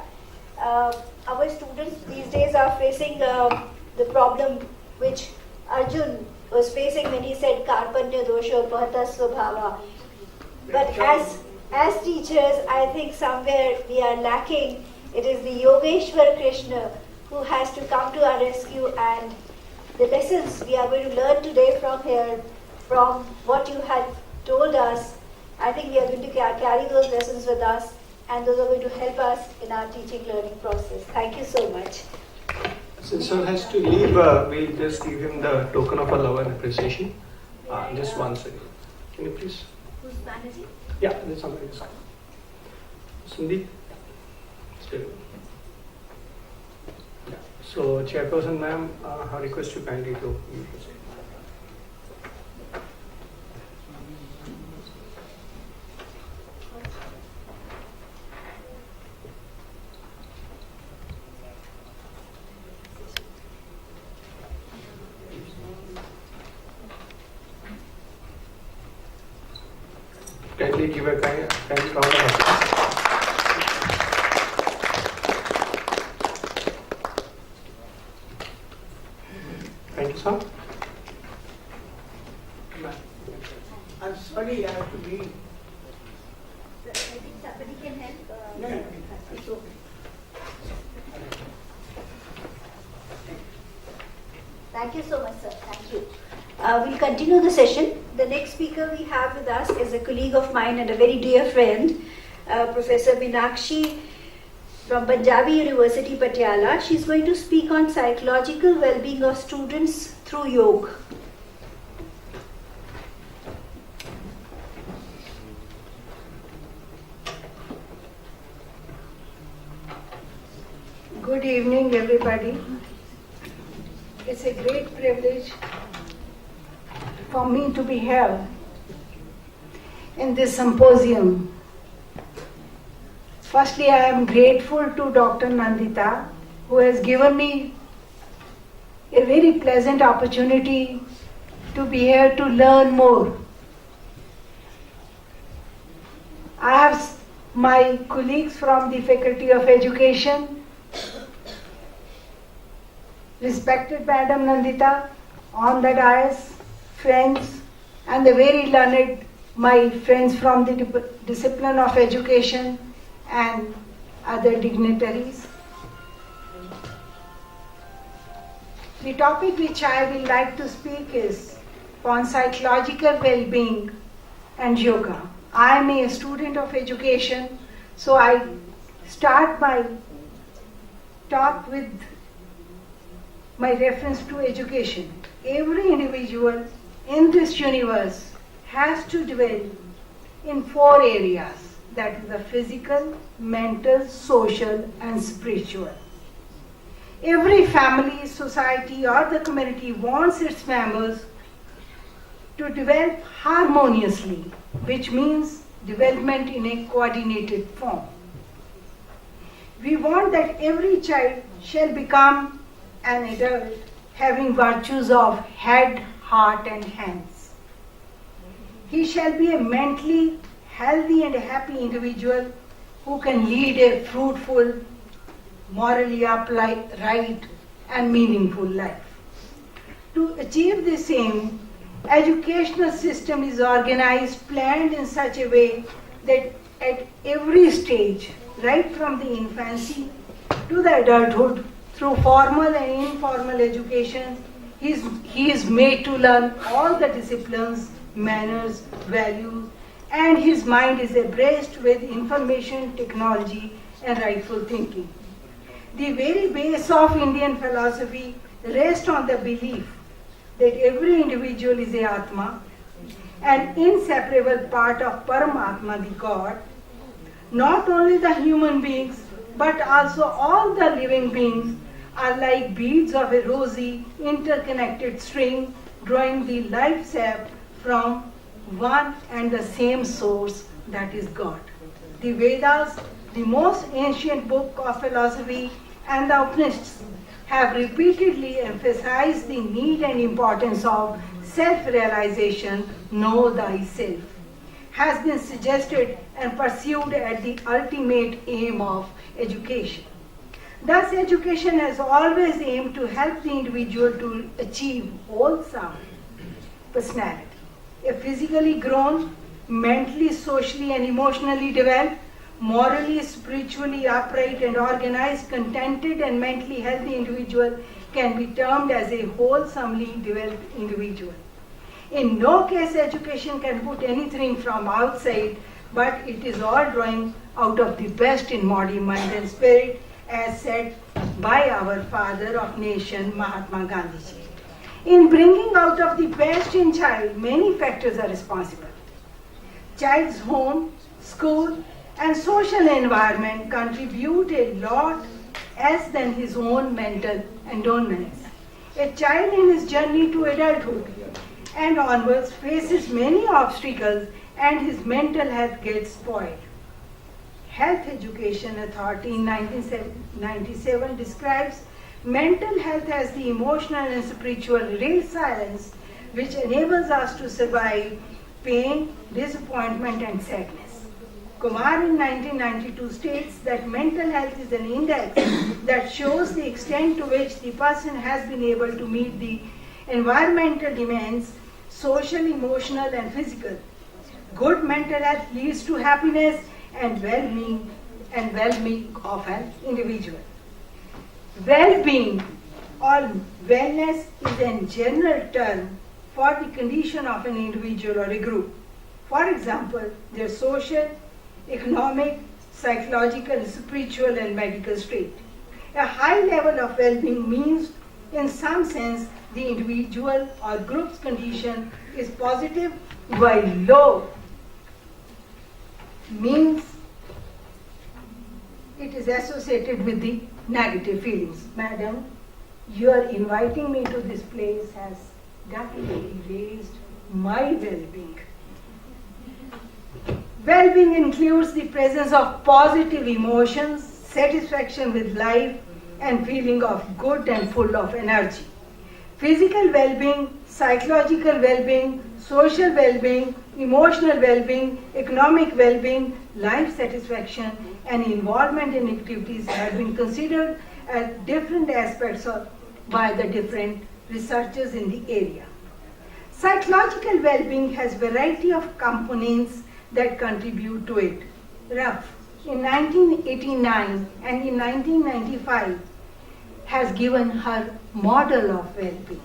C: Our students these days are facing the problem which Arjun was facing when he said Karpanya dosho pahata svabhava. But as teachers, I think somewhere we are lacking. It is the Yogeshwar Krishna who has to come to our rescue, and the lessons we are going to learn today from here, from what you had told us, I think we are going to carry those lessons with us, and those are going to help us in our teaching learning process. Thank you so much.
B: Since sir has to leave, we'll just give him the token of our love and appreciation. Just one second. Can you please?
C: Who's managing?
B: Yeah, there's somebody inside. Sandeep? Stay. Yeah. So, Chairperson ma'am, I request you kindly to mute yourself. Kindly give a kind round of applause. Thank you, sir.
E: I'm sorry, I have to leave.
C: I think somebody can help.
E: No, it's okay.
C: Thank you so much, sir. Thank you. We'll continue the session. The next speaker we have with us is a colleague of mine and a very dear friend, Professor Meenakshi from Punjabi University, Patiala. She's going to speak on psychological well-being of students through yoga.
F: Good evening, everybody. It's a great privilege for me to be here in this symposium. Firstly, I am grateful to Dr. Nandita, who has given me a very pleasant opportunity to be here to learn more. I have my colleagues from the Faculty of Education, respected Madam Nandita, on the dais, friends, and the very learned, my friends from the discipline of education and other dignitaries. The topic which I will like to speak is on psychological well-being and yoga. I am a student of education, so I start my talk with my reference to education. Every individual in this universe has to dwell in 4 areas, that is the physical, mental, social and spiritual. Every family, society or the community wants its members to develop harmoniously, which means development in a coordinated form. We want that every child shall become an adult having virtues of head, heart and hands. He shall be a mentally healthy and happy individual who can lead a fruitful, morally upright and meaningful life. To achieve this aim, educational system is organized, planned in such a way that at every stage, right from the infancy to the adulthood, through formal and informal education, he is made to learn all the disciplines, manners, values, and his mind is abreast with information, technology, and rightful thinking. The very base of Indian philosophy rests on the belief that every individual is a Atma, an inseparable part of Paramatma, the God. Not only the human beings, but also all the living beings are like beads of a rosy, interconnected string, drawing the life sap from one and the same source, that is God. The Vedas, the most ancient book of philosophy, and the Upanishads have repeatedly emphasized the need and importance of self-realization, know thyself, has been suggested and pursued as the ultimate aim of education. Thus, education has always aimed to help the individual to achieve wholesome personality. A physically grown, mentally, socially and emotionally developed, morally, spiritually upright and organized, contented and mentally healthy individual can be termed as a wholesomely developed individual. In no case education can put anything from outside, but it is all drawing out of the best in body, mind and spirit, as said by our father of nation, Mahatma Gandhi ji. In bringing out of the best in child, many factors are responsible. Child's home, school, and social environment contribute a lot as than his own mental endowments. A child in his journey to adulthood and onwards faces many obstacles and his mental health gets spoiled. Health Education Authority in 1997 describes mental health as the emotional and spiritual resilience which enables us to survive pain, disappointment and sadness. Kumar in 1992 states that mental health is an index that shows the extent to which the person has been able to meet the environmental demands, social, emotional and physical. Good mental health leads to happiness and well-being of an individual. Well-being or wellness is a general term for the condition of an individual or a group. For example, their social, economic, psychological, spiritual and medical state. A high level of well-being means, in some sense, the individual or group's condition is positive, while low means it is associated with the negative feelings. Madam, your inviting me to this place has definitely raised my well-being. Well-being includes the presence of positive emotions, satisfaction with life, and feeling of good and full of energy. Physical well-being, psychological well-being, social well-being, emotional well-being, economic well-being, life satisfaction, and involvement in activities have been considered as different aspects by the different researchers in the area. Psychological well-being has variety of components that contribute to it. Ruff, in 1989 and in 1995, has given her model of well-being.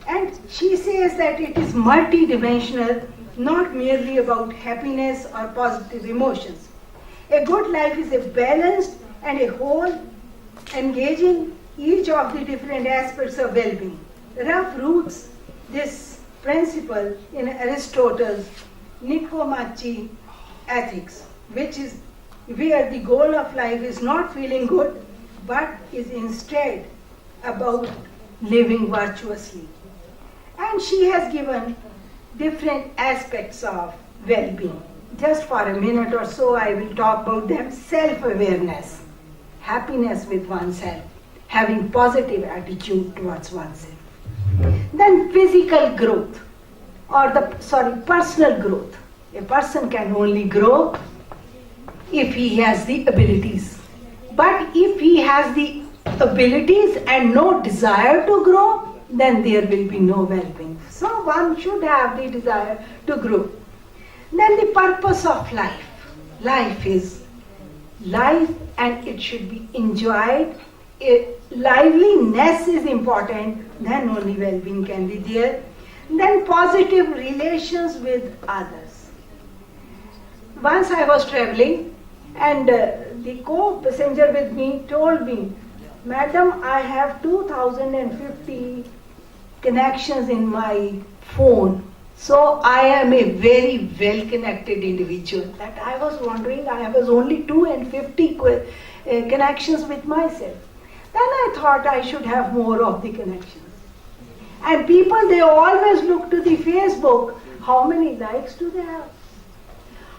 F: And she says that it is multidimensional, not merely about happiness or positive emotions. A good life is a balanced and a whole, engaging each of the different aspects of well-being. Rough roots this principle in Aristotle's Nicomachean Ethics, which is where the goal of life is not feeling good, but is instead about living virtuously. And she has given different aspects of well-being. Just for a minute or so, I will talk about them. Self-awareness, happiness with oneself, having positive attitude towards oneself. Then physical growth, personal growth. A person can only grow if he has the abilities. But if he has the abilities and no desire to grow, then there will be no well-being. So one should have the desire to grow. Then the purpose of life. Life is life and it should be enjoyed. Liveliness is important, then only well-being can be there. Then positive relations with others. Once I was traveling and the co-passenger with me told me, "Madam, I have 2050 connections in my phone. So I am a very well-connected individual." That I was wondering, I was only 250 connections with myself. Then I thought I should have more of the connections. And people, they always look to the Facebook. How many likes do they have?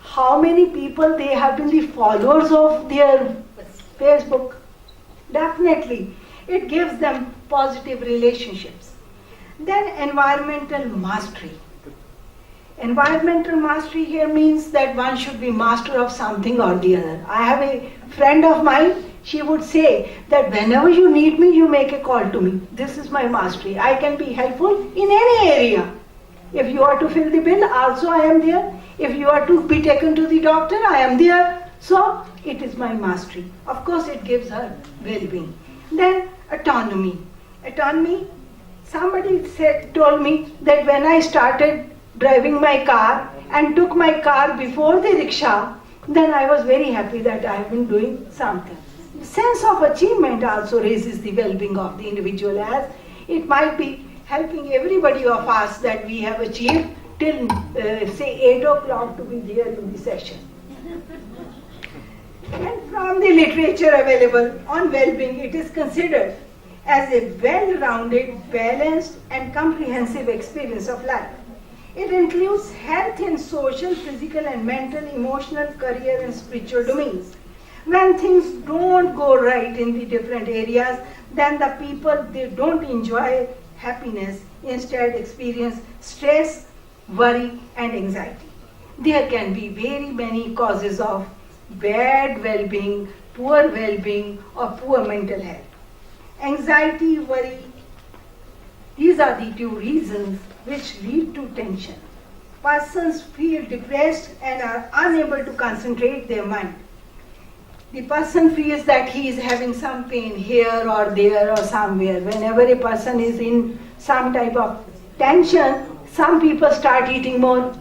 F: How many people they have been the followers of their Facebook? Definitely, it gives them positive relationships. Then environmental mastery. Environmental mastery here means that one should be master of something or the other. I have a friend of mine, she would say that whenever you need me, you make a call to me. This is my mastery. I can be helpful in any area. If you are to fill the bill, also I am there. If you are to be taken to the doctor, I am there. So it is my mastery. Of course, it gives her well-being. Then autonomy. Autonomy, somebody told me that when I started driving my car and took my car before the rickshaw, then I was very happy that I have been doing something. Sense of achievement also raises the well-being of the individual, as it might be helping everybody of us that we have achieved till say 8 o'clock to be there in the session. And from the literature available on well-being, it is considered as a well-rounded, balanced and comprehensive experience of life. It includes health in social, physical and mental, emotional, career and spiritual domains. When things don't go right in the different areas, then the people, they don't enjoy happiness, instead experience stress, worry and anxiety. There can be very many causes of bad well-being, poor well-being or poor mental health. Anxiety, worry, these are the two reasons which lead to tension. Persons feel depressed and are unable to concentrate their mind. The person feels that he is having some pain here or there or somewhere. Whenever a person is in some type of tension, some people start eating more.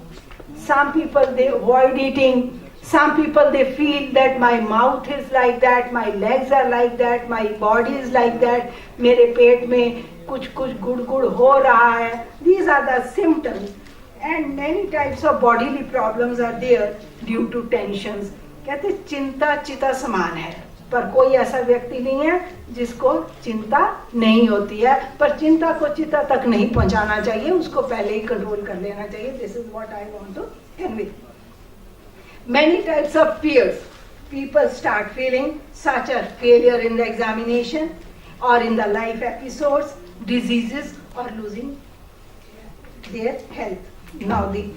F: Some people, they avoid eating. Some people, they feel that my mouth is like that, my legs are like that, my body is like that, मेरे पेट में कुछ गुड़ हो रहा है. These are the symptoms. And many types of bodily problems are there due to tensions. कहते चिंता चिता समान है, पर कोई ऐसा व्यक्ति नहीं है जिसको चिंता नहीं होती है. पर चिंता को चिता तक नहीं पहुंचाना चाहिए, उसको पहले ही कंट्रोल कर लेना चाहिए. This is what I want to convey. Many types of fears people start feeling, such as failure in the examination or in the life episodes, diseases or losing their health. Now the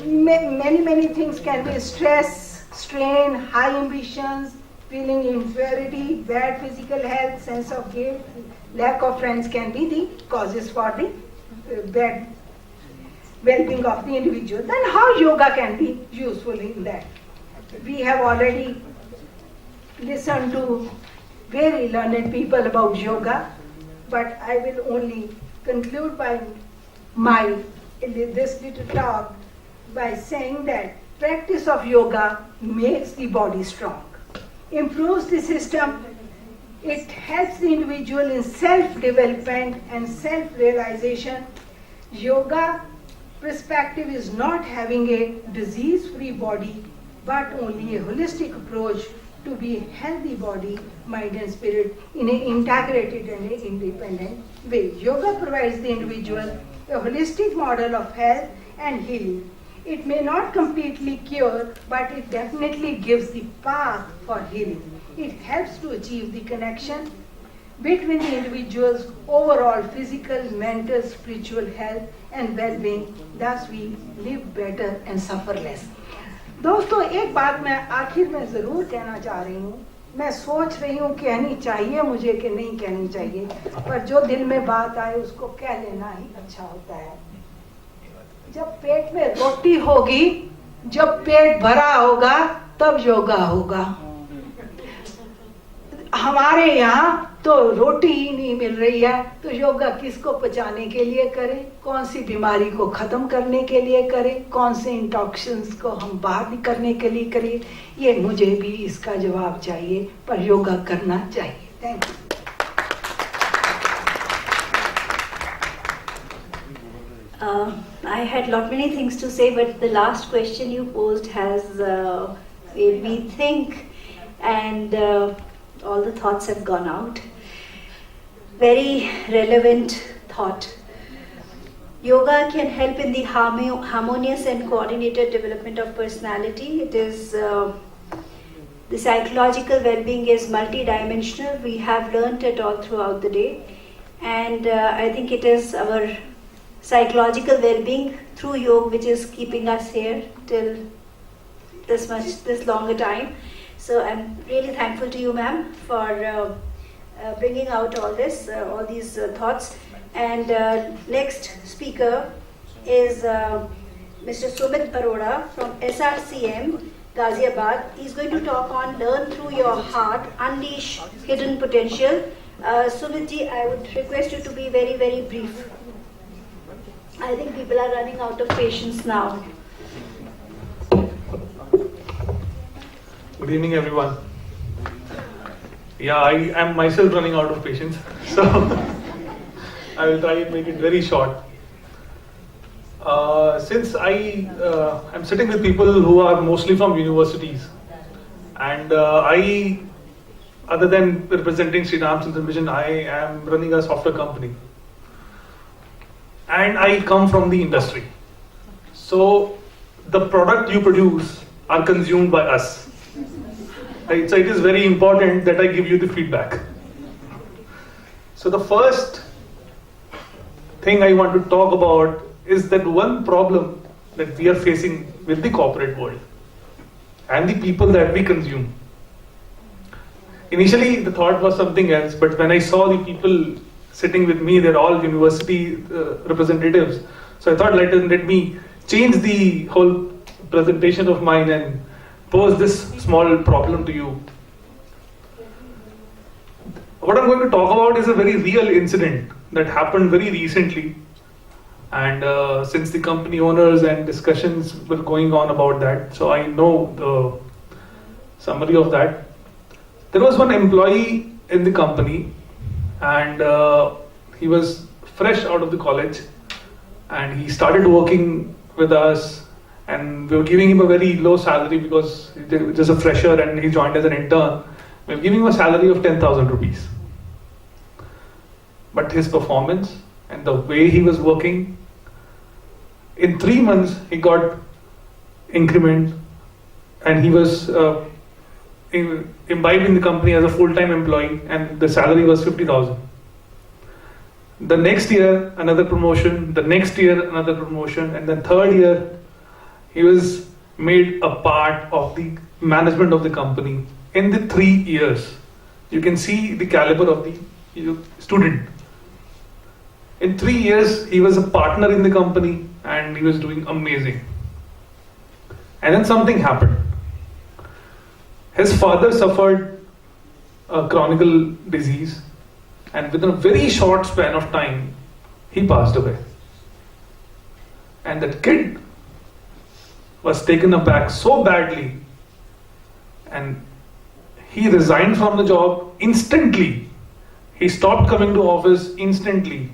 F: many things can be stress, strain, high ambitions, feeling inferiority, bad physical health, sense of guilt, lack of friends can be the causes for the bad well-being of the individual. Then how yoga can be useful in that? We have already listened to very learned people about yoga, but I will only conclude by this little talk by saying that practice of yoga makes the body strong, improves the system, It helps the individual in self-development and self-realization. Yoga perspective is not having a disease-free body, but only a holistic approach to be a healthy body, mind and spirit in an integrated and an independent way. Yoga provides the individual a holistic model of health and healing. It may not completely cure, but it definitely gives the path for healing. It helps to achieve the connection between the individual's overall physical, mental, spiritual health and well-being. Thus we live better and suffer less. दोस्तों, एक बात मैं आखिर में ज़रूर कहना चाह रही हूँ. मैं सोच रही हूँ कहनी चाहिए मुझे कि नहीं कहनी चाहिए, पर जो दिल में बात आए उसको कह लेना ही अच्छा होता है. जब पेट में रोटी होगी, जब पेट भरा होगा, तब योगा होगा. हमारे यहाँ तो रोटी ही नहीं मिल रही है, तो योगा किसको पचाने के लिए करें, कौन सी बीमारी को खत्म करने के लिए करें, कौन से इंटॉक्सिन्स को हम बाहर करने के लिए करें, ये मुझे भी इसका जवाब चाहिए, पर योगा करना चाहिए. Thank you.
C: I had lot many things to say, but the last question you posed has made me think, and all the thoughts have gone out. Very relevant thought. Yoga can help in the harmonious and coordinated development of personality. It is the psychological well-being is multidimensional. We have learnt it all throughout the day, and I think it is our psychological well-being through yoga which is keeping us here till this longer time. So I'm really thankful to you, ma'am, for bringing out all this, all these thoughts. And next speaker is Mr. Sumit Arora from SRCM, Ghaziabad. He's going to talk on Learn Through Your Heart, Unleash Hidden Potential. Sumitji, I would request you to be very, very brief. I think people are running out of patience now.
G: Good evening, everyone. Yeah, I am myself running out of patience, so I will try and make it very short. Since I am sitting with people who are mostly from universities, and I, other than representing Sri Ramchandra Mission, I am running a software company. And I come from the industry. So the product you produce are consumed by us. Right? So it is very important that I give you the feedback. So the first thing I want to talk about is that one problem that we are facing with the corporate world and the people that we consume. Initially the thought was something else, but when I saw the people sitting with me, they're all university representatives. So I thought, let me change the whole presentation of mine and pose this small problem to you. What I'm going to talk about is a very real incident that happened very recently. And since the company owners and discussions were going on about that, so I know the summary of that. There was one employee in the company, and he was fresh out of the college, and he started working with us, and we were giving him a very low salary because he was a fresher and he joined as an intern. We were giving him a salary of 10,000 rupees. But his performance and the way he was working, in 3 months he got increment, and he was imbibed in the company as a full-time employee, and the salary was 50,000. The next year, another promotion, the next year, another promotion, and then third year, he was made a part of the management of the company. In the 3 years, you can see the caliber of the student. In 3 years, he was a partner in the company, and he was doing amazing. And then something happened. His father suffered a chronic disease, and within a very short span of time, he passed away. And that kid was taken aback so badly, and he resigned from the job instantly. He stopped coming to office instantly.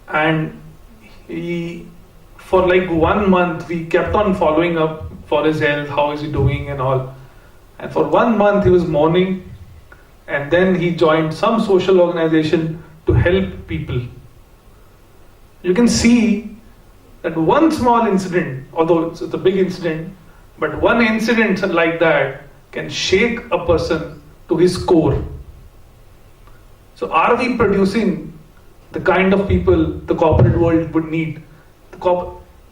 G: And for like 1 month, we kept on following up for his health, how is he doing and all. And for 1 month he was mourning, and then he joined some social organization to help people. You can see that one small incident, although it's a big incident, but one incident like that can shake a person to his core. So are we producing the kind of people the corporate world would need?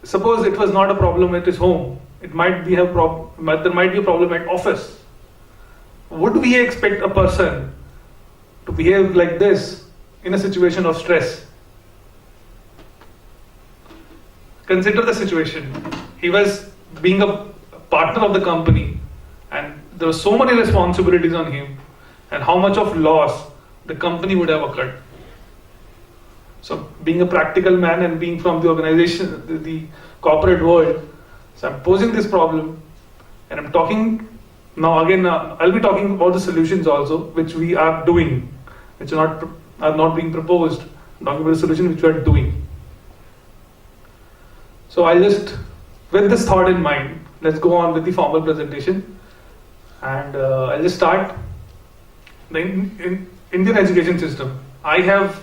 G: Suppose it was not a problem at his home. There might be a problem at office. Would we expect a person to behave like this in a situation of stress? Consider the situation. He was being a partner of the company, and there were so many responsibilities on him, and how much of loss the company would have occurred. So being a practical man and being from the organization, the corporate world, so I'm posing this problem, and I'm talking now again, I'll be talking about the solutions also, which we are doing, which are not being proposed. I'm talking about the solution which we are doing. So I'll just, with this thought in mind, let's go on with the formal presentation. And I'll just start. In Indian education system, I have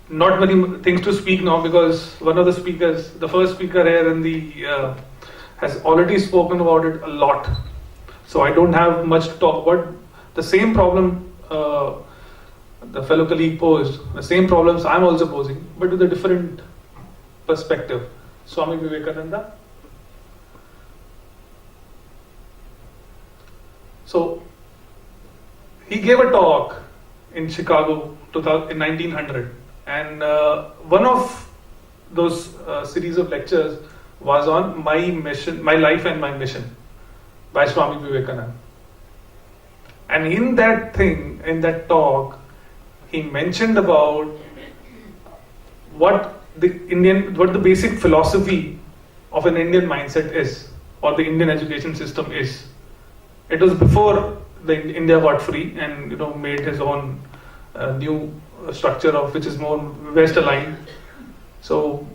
G: not many things to speak now because one of the speakers, the first speaker here in the has already spoken about it a lot. So I don't have much to talk about. The same problem the fellow colleague posed, the same problems I'm also posing, but with a different perspective. Swami Vivekananda. So he gave a talk in Chicago in 1900, and one of those series of lectures was on my mission, my life and my mission, by Swami Vivekananda. And in that talk, he mentioned about what the basic philosophy of an Indian mindset is, or the Indian education system is. It was before India got free and made his own new structure of which is more West aligned. So,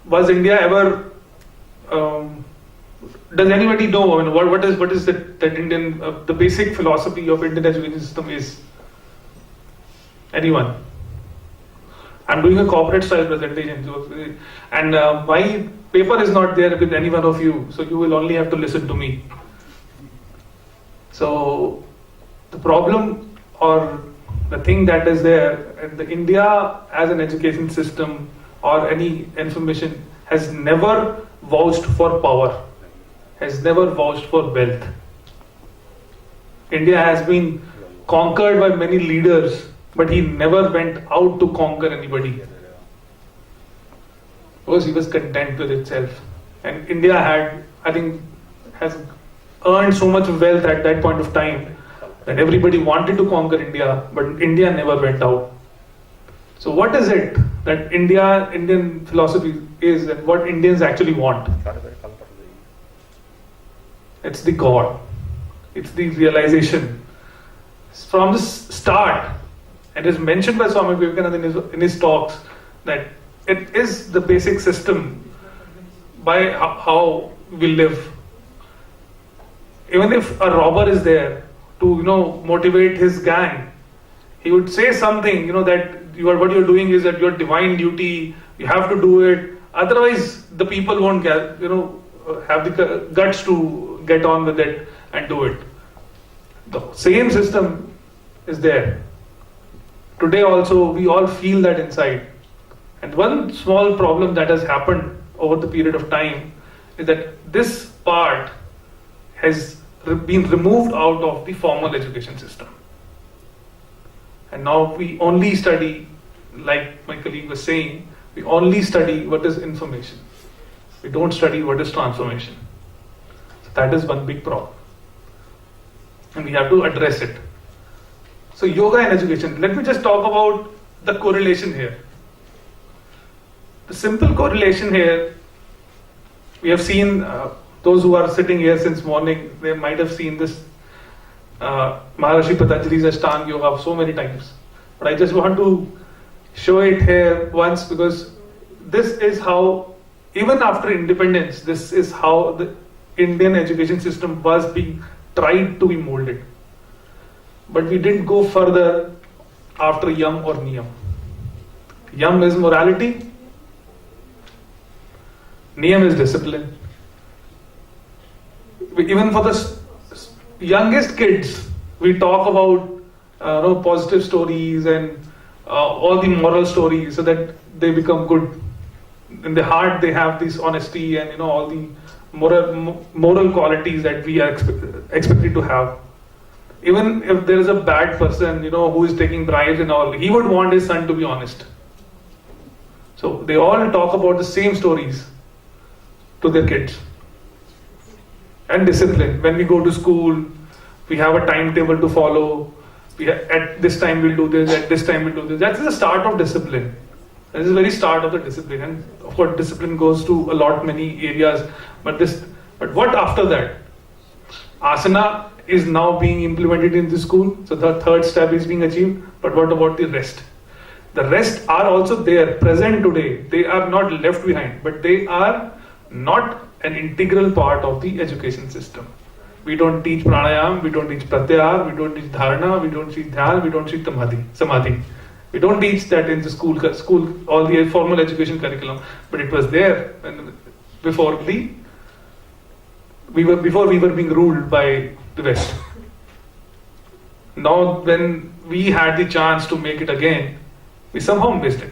G: was India ever? Does anybody know? I mean, what is that Indian the basic philosophy of Indian education system is? Anyone? I'm doing a corporate style presentation, and my paper is not there with any one of you, so you will only have to listen to me. So the problem or the thing that is there, the India as an education system or any information has never vouched for power, has never vouched for wealth. India has been conquered by many leaders, but he never went out to conquer anybody, because he was content with itself. And India has earned so much wealth at that point of time that everybody wanted to conquer India, but India never went out. So what is it that Indian philosophy is, and what Indians actually want? It's the God. It's the realization. From the start, it is mentioned by Swami Vivekananda in his talks that it is the basic system by how we live. Even if a robber is there to motivate his gang, he would say something that what you're doing is at your divine duty, you have to do it, otherwise the people won't have the guts to get on with it and do it. The same system is there. Today also we all feel that inside. And one small problem that has happened over the period of time is that this part has been removed out of the formal education system. And now we only study, like my colleague was saying, we only study what is information. We don't study what is transformation. So that is one big problem. And we have to address it. So yoga and education. Let me just talk about the correlation here. The simple correlation here, we have seen those who are sitting here since morning, they might have seen this Maharishi Patanjali's Ashtanga Yoga so many times. But I just want to show it here once, because this is how, even after independence, this is how the Indian education system was being tried to be molded. But we didn't go further after Yam or Niyam. Yam is morality, Niyam is discipline. Even for the youngest kids, we talk about positive stories and all the moral stories, so that they become good. In the heart, they have this honesty and all the moral qualities that we are expected to have. Even if there is a bad person, who is taking bribes and all, he would want his son to be honest. So they all talk about the same stories to their kids. And discipline. When we go to school, we have a timetable to follow. At this time we'll do this, at this time we'll do this. That's the start of discipline. This is the very start of the discipline. And of course, discipline goes to many areas. But what after that? Asana is now being implemented in the school. So the third step is being achieved. But what about the rest? The rest are also there, present today. They are not left behind, but they are not an integral part of the education system. We don't teach pranayam, we don't teach pratyahar, we don't teach dharana, we don't teach dhyan, we don't teach samadhi. We don't teach that in the school, all the formal education curriculum. But it was there before we were being ruled by the West. Now, when we had the chance to make it again, we somehow missed it.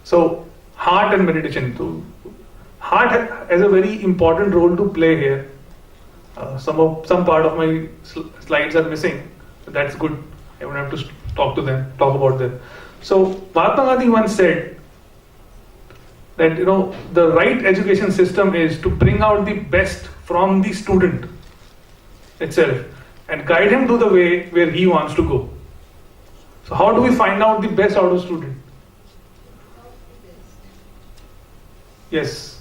G: So, heart and meditation. So, heart has a very important role to play here. Some part of my slides are missing. That's good. I won't have to talk about them. So, Mahatma Gandhi once said that the right education system is to bring out the best from the student itself and guide him to the way where he wants to go. So how do we find out the best out of student? Yes.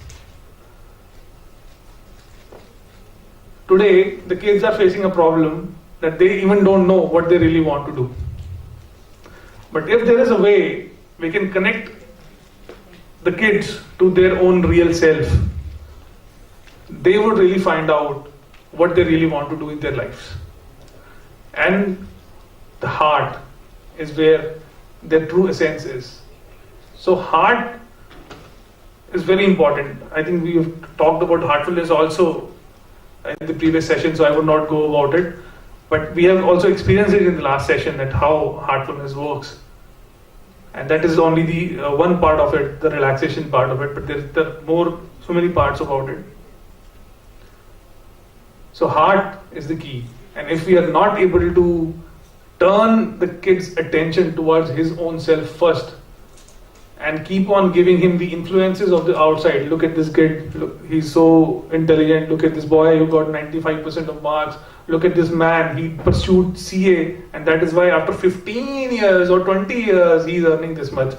G: Today, the kids are facing a problem that they even don't know what they really want to do. But if there is a way we can connect the kids to their own real self, they would really find out what they really want to do in their lives. And the heart is where their true essence is. So heart is very important. I think we have talked about heartfulness also in the previous session, so I would not go about it. But we have also experienced it in the last session, that how heartfulness works. And that is only the one part of it, the relaxation part of it, but there are so many parts about it. So heart is the key. And if we are not able to turn the kid's attention towards his own self first and keep on giving him the influences of the outside. Look at this kid, look, he's so intelligent. Look at this boy who got 95% of marks. Look at this man, he pursued CA, and that is why after 15 years or 20 years he's earning this much.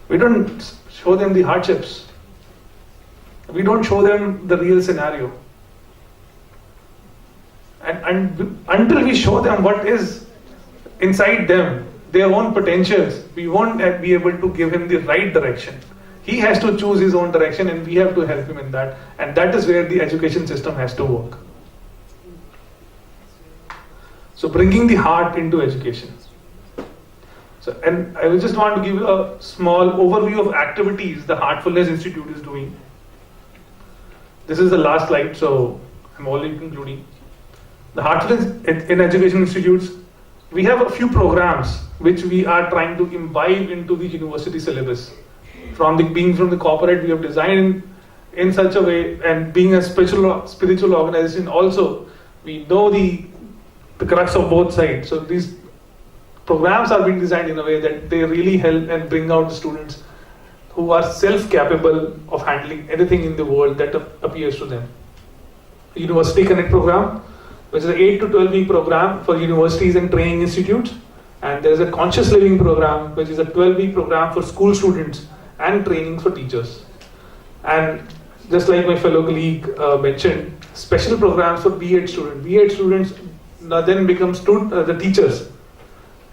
G: We don't show them the hardships. We don't show them the real scenario. And until we show them what is inside them, their own potentials, we won't be able to give him the right direction. He has to choose his own direction, and we have to help him in that. And that is where the education system has to work. So bringing the heart into education. So, and I will just want to give you a small overview of activities the Heartfulness Institute is doing. This is the last slide, so I'm already concluding. The Heartfulness in Education Institutes, we have a few programs which we are trying to imbibe into the university syllabus. Being from the corporate, we have designed in such a way, and being a spiritual organization also, we know the crux of both sides. So these programs are being designed in a way that they really help and bring out the students who are self-capable of handling anything in the world that appears to them. The University Connect program, which is an 8 to 12 week program for universities and training institutes. And there is a Conscious Living program, which is a 12 week program for school students and training for teachers. And just like my fellow colleague mentioned, special programs for B.Ed students. B.Ed students then become the teachers,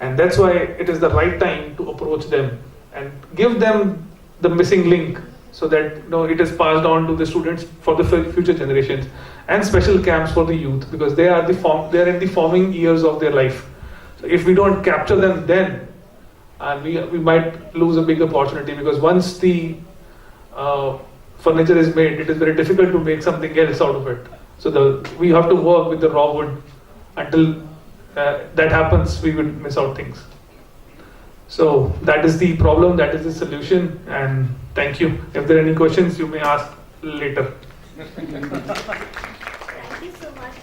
G: and that's why it is the right time to approach them and give them the missing link, so that it is passed on to the students for the future generations, and special camps for the youth, because they are in the forming years of their life. So if we don't capture them then, and we might lose a big opportunity, because once the furniture is made, it is very difficult to make something else out of it. So we have to work with the raw wood. Until that happens, we will miss out things. So that is the problem, that is the solution, and thank you. If there are any questions, you may ask later.
C: Thank you so much.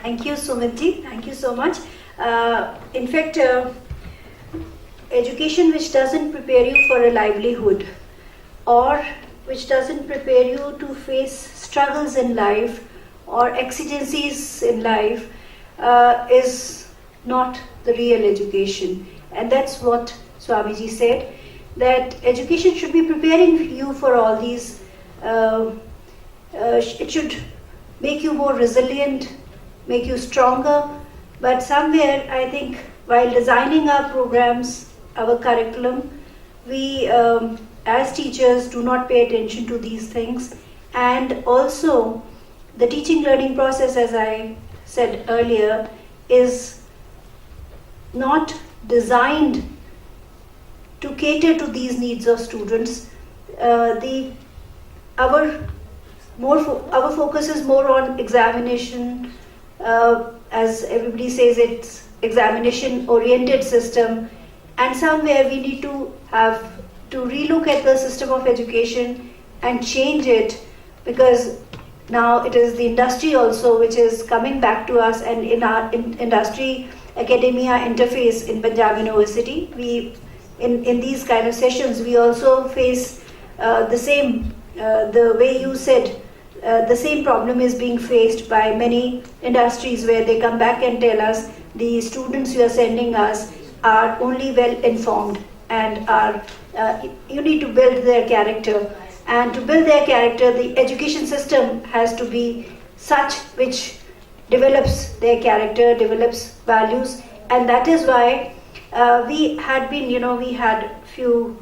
C: Thank you, Sumitji. Thank you so much. In fact, education which doesn't prepare you for a livelihood, or which doesn't prepare you to face struggles in life or exigencies in life, is not the real education. And that's what Swamiji said, that education should be preparing you for all these. It should make you more resilient, make you stronger. But somewhere, I think, while designing our programs, our curriculum, we as teachers do not pay attention to these things. And also, the teaching learning process, as I said earlier, is not designed to cater to these needs of students. Our focus is more on examination, as everybody says, it's examination-oriented system, and somewhere we need to have to relook at the system of education and change it, because now it is the industry also which is coming back to us, and in our industry academia interface in Punjab University, we in these kind of sessions we also face the same, the way you said, the same problem is being faced by many industries, where they come back and tell us the students you are sending us are only well informed and are you need to build their character. And to build their character, the education system has to be such which develops their character, develops values, and that is why we had few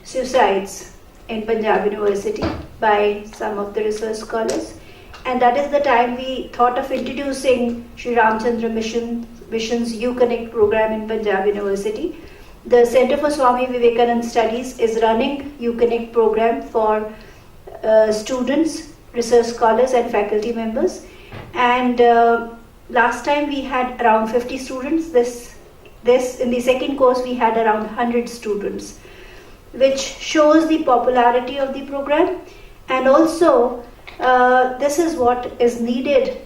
C: suicides in Punjab University by some of the research scholars, and that is the time we thought of introducing Sri Ramchandra Mission's U-Connect program in Punjab University. The Center for Swami Vivekananda Studies is running U-Connect program for students, research scholars and faculty members. And last time we had around 50 students. This in the second course we had around 100 students, which shows the popularity of the program. And also this is what is needed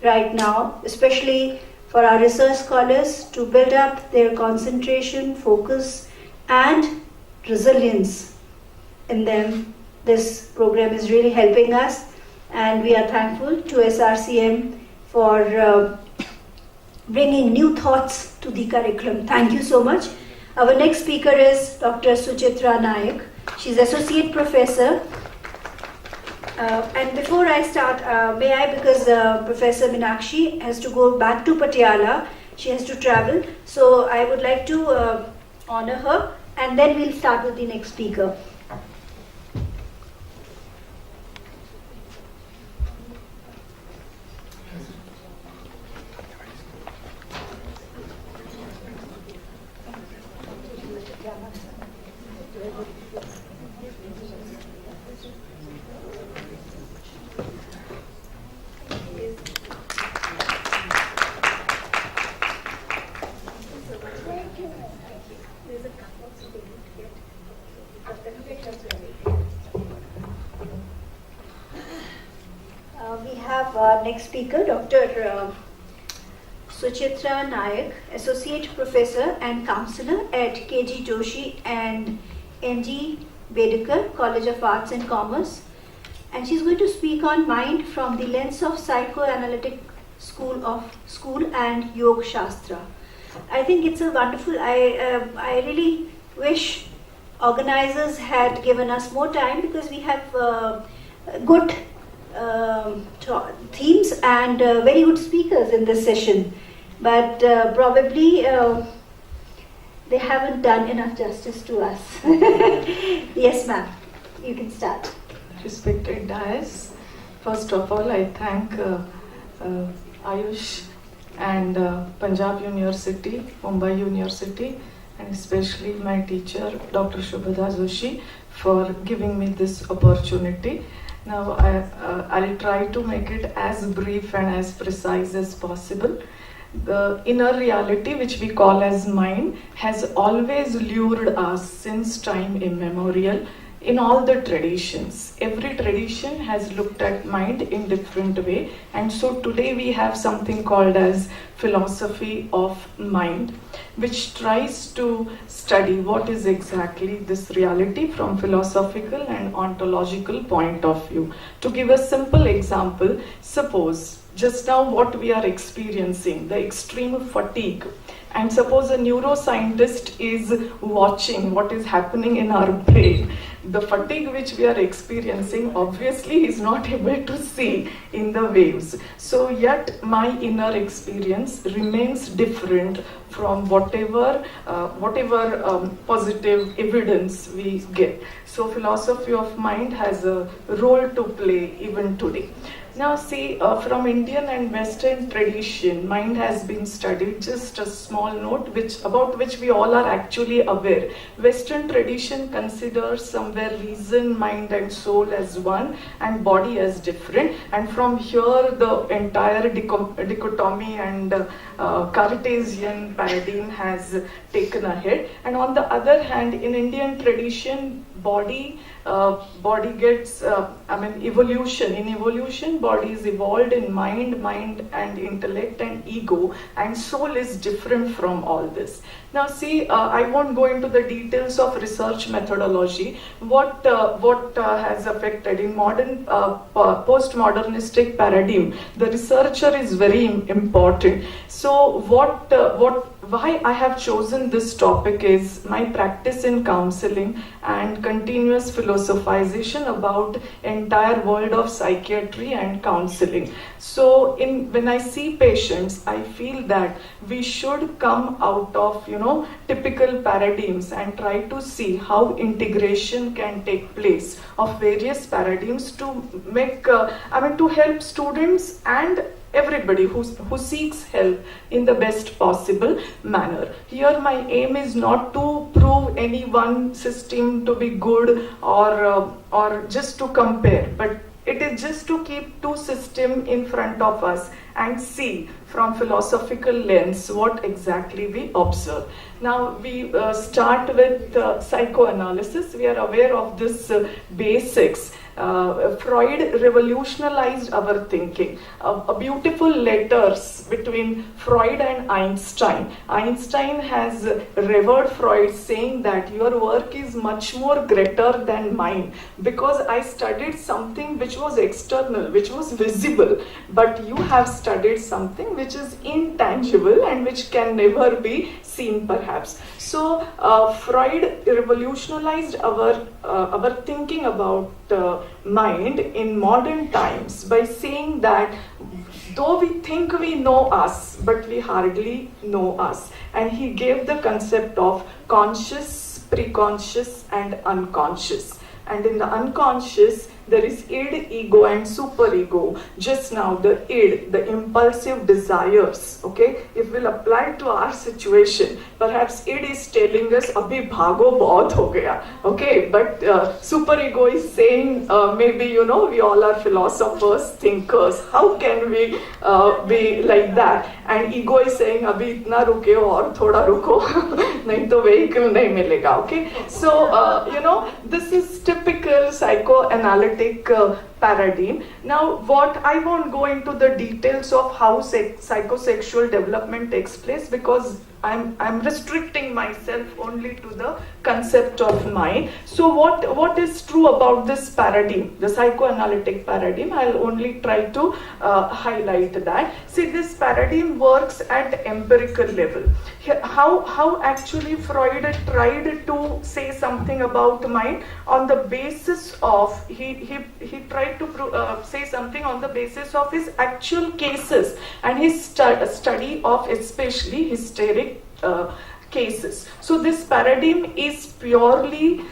C: right now, especially for our research scholars, to build up their concentration, focus and resilience in them. This program is really helping us, and we are thankful to SRCM for bringing new thoughts to the curriculum. Thank you so much. Our next speaker is Dr. Suchitra Nayak. She's Associate Professor. And before I start, may I, because Professor Meenakshi has to go back to Patiala, she has to travel, so I would like to honor her, and then we'll start with the next speaker. Next speaker, Dr. Suchitra Nayak, Associate Professor and Counselor at KG Joshi and NG Bedekar College of Arts and Commerce, and she's going to speak on mind from the lens of psychoanalytic school and Yoga Shastra. I think it's a wonderful. I really wish organizers had given us more time, because we have good themes and very good speakers in this session, but probably they haven't done enough justice to us. Yes, ma'am, you can start.
H: Respected dais, first of all, I thank Ayush and Punjab University, Mumbai University, and especially my teacher, Dr. Shubhada Joshi, for giving me this opportunity. Now, I'll try to make it as brief and as precise as possible. The inner reality, which we call as mind, has always lured us since time immemorial. In all the traditions, every tradition has looked at mind in different way, and so today we have something called as philosophy of mind, which tries to study what is exactly this reality from philosophical and ontological point of view. To give a simple example, suppose just now what we are experiencing, the extreme fatigue, and suppose a neuroscientist is watching what is happening in our brain. The fatigue which we are experiencing obviously is not able to see in the waves. So yet my inner experience remains different from whatever positive evidence we get. So philosophy of mind has a role to play even today. Now see, from Indian and Western tradition, mind has been studied. Just a small note about which we all are actually aware. Western tradition considers somewhere reason, mind and soul as one and body as different. And from here the entire dichotomy and Cartesian paradigm has taken ahead. And on the other hand, in Indian tradition, body gets, evolution. In evolution, body is evolved in mind and intellect and ego, and soul is different from all this. Now see, I won't go into the details of research methodology. What has affected in modern postmodernistic paradigm, the researcher is very important. So why I have chosen this topic is my practice in counseling and continuous philosophization about entire world of psychiatry and counseling. So when I see patients, I feel that we should come out of typical paradigms and try to see how integration can take place of various paradigms to make to help students and everybody who seeks help in the best possible manner. Here my aim is not to prove any one system to be good or just to compare, but it is just to keep two systems in front of us and see from philosophical lens what exactly we observe. Now we start with psychoanalysis. We are aware of this basics. Freud revolutionized our thinking. A beautiful letters between Freud and Einstein. Einstein has revered Freud, saying that your work is much more greater than mine, because I studied something which was external, which was visible, but you have studied something which is intangible and which can never be seen perhaps. So Freud revolutionized our thinking about mind in modern times by saying that though we think we know us, but we hardly know us. And he gave the concept of conscious, preconscious and unconscious. And in the unconscious, there is id, ego and superego. Just now, the id, the impulsive desires, okay? If we'll apply to our situation, perhaps id is telling us, abhi bhago bahut ho gaya, okay? But superego is saying, maybe, we all are philosophers, thinkers. How can we be like that? And ego is saying, abhi itna ruke ho aur thoda ruko, nahi to vehicle nahi milega, okay? So, this is typical psychoanalytic paradigm. Now, what I won't go into the details of how psychosexual development takes place, because I'm restricting myself only to the concept of mind. So what is true about this paradigm, the psychoanalytic paradigm? I'll only try to highlight that. See, this paradigm works at empirical level. How actually Freud tried to say something about mind on the basis of he tried tried to say something on the basis of his actual cases and his study of especially hysteric cases. So this paradigm is purely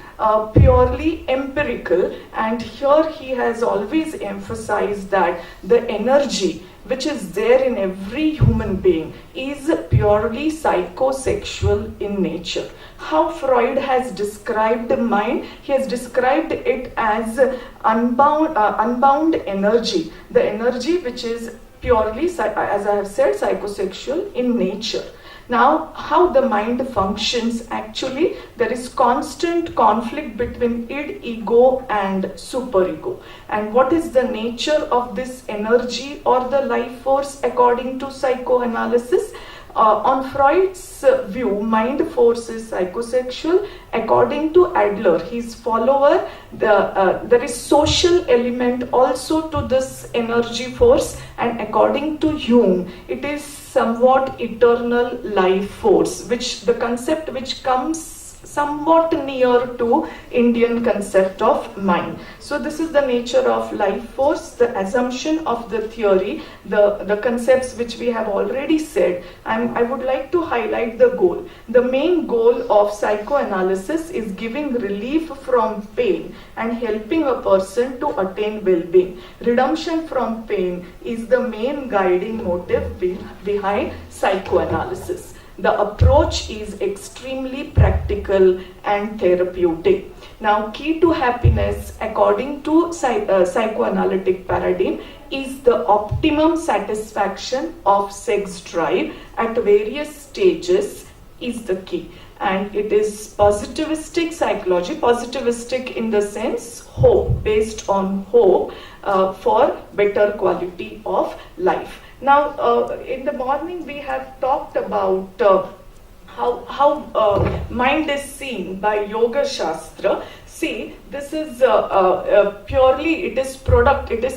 H: empirical, and here he has always emphasized that the energy which is there in every human being is purely psychosexual in nature. How Freud has described mind, he has described it as unbound energy, the energy which is purely, as I have said, psychosexual in nature. Now, how the mind functions, actually, there is constant conflict between id, ego and superego. And what is the nature of this energy or the life force according to psychoanalysis? On Freud's view, mind force is psychosexual. According to Adler, his follower, there is social element also to this energy force, and according to Jung, it is somewhat eternal life force, which the concept which comes somewhat near to Indian concept of mind. So this is the nature of life force, the assumption of the theory, the concepts which we have already said. I would like to highlight the goal. The main goal of psychoanalysis is giving relief from pain and helping a person to attain well-being. Redemption from pain is the main guiding motive behind psychoanalysis. The approach is extremely practical and therapeutic. Now, key to happiness, according to psychoanalytic paradigm, is the optimum satisfaction of sex drive at various stages is the key. And it is positivistic psychology, positivistic in the sense hope, based on hope for better quality of life. Now, in the morning we have talked about how mind is seen by Yoga Shastra. See, this is purely, it is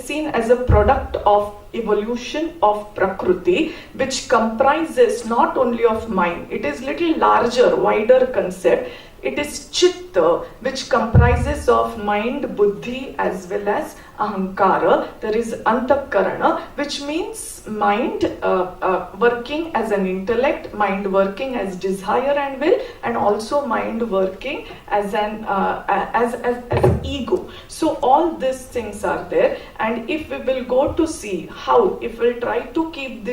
H: seen as a product of evolution of Prakriti, which comprises not only of mind, it is little larger, wider concept. It is Chitta, which comprises of mind, Buddhi as well as Ahankara. There is Antakarana, which means mind working as an intellect, mind working as desire and will, and also mind working as an as ego. So all these things are there, and if we will go to see how, if we'll try to keep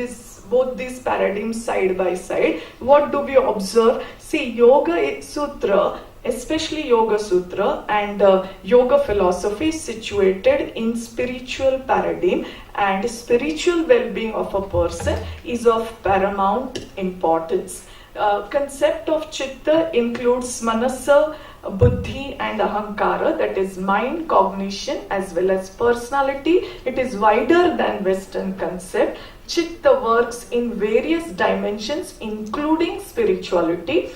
H: both these paradigms side by side, what do we observe? See, Yoga Sutra, especially Yoga Sutra and Yoga philosophy is situated in spiritual paradigm, and spiritual well-being of a person is of paramount importance. Concept of Chitta includes Manasa, Buddhi and Ahankara, that is mind, cognition as well as personality. It is wider than Western concept. Chitta works in various dimensions, including spirituality.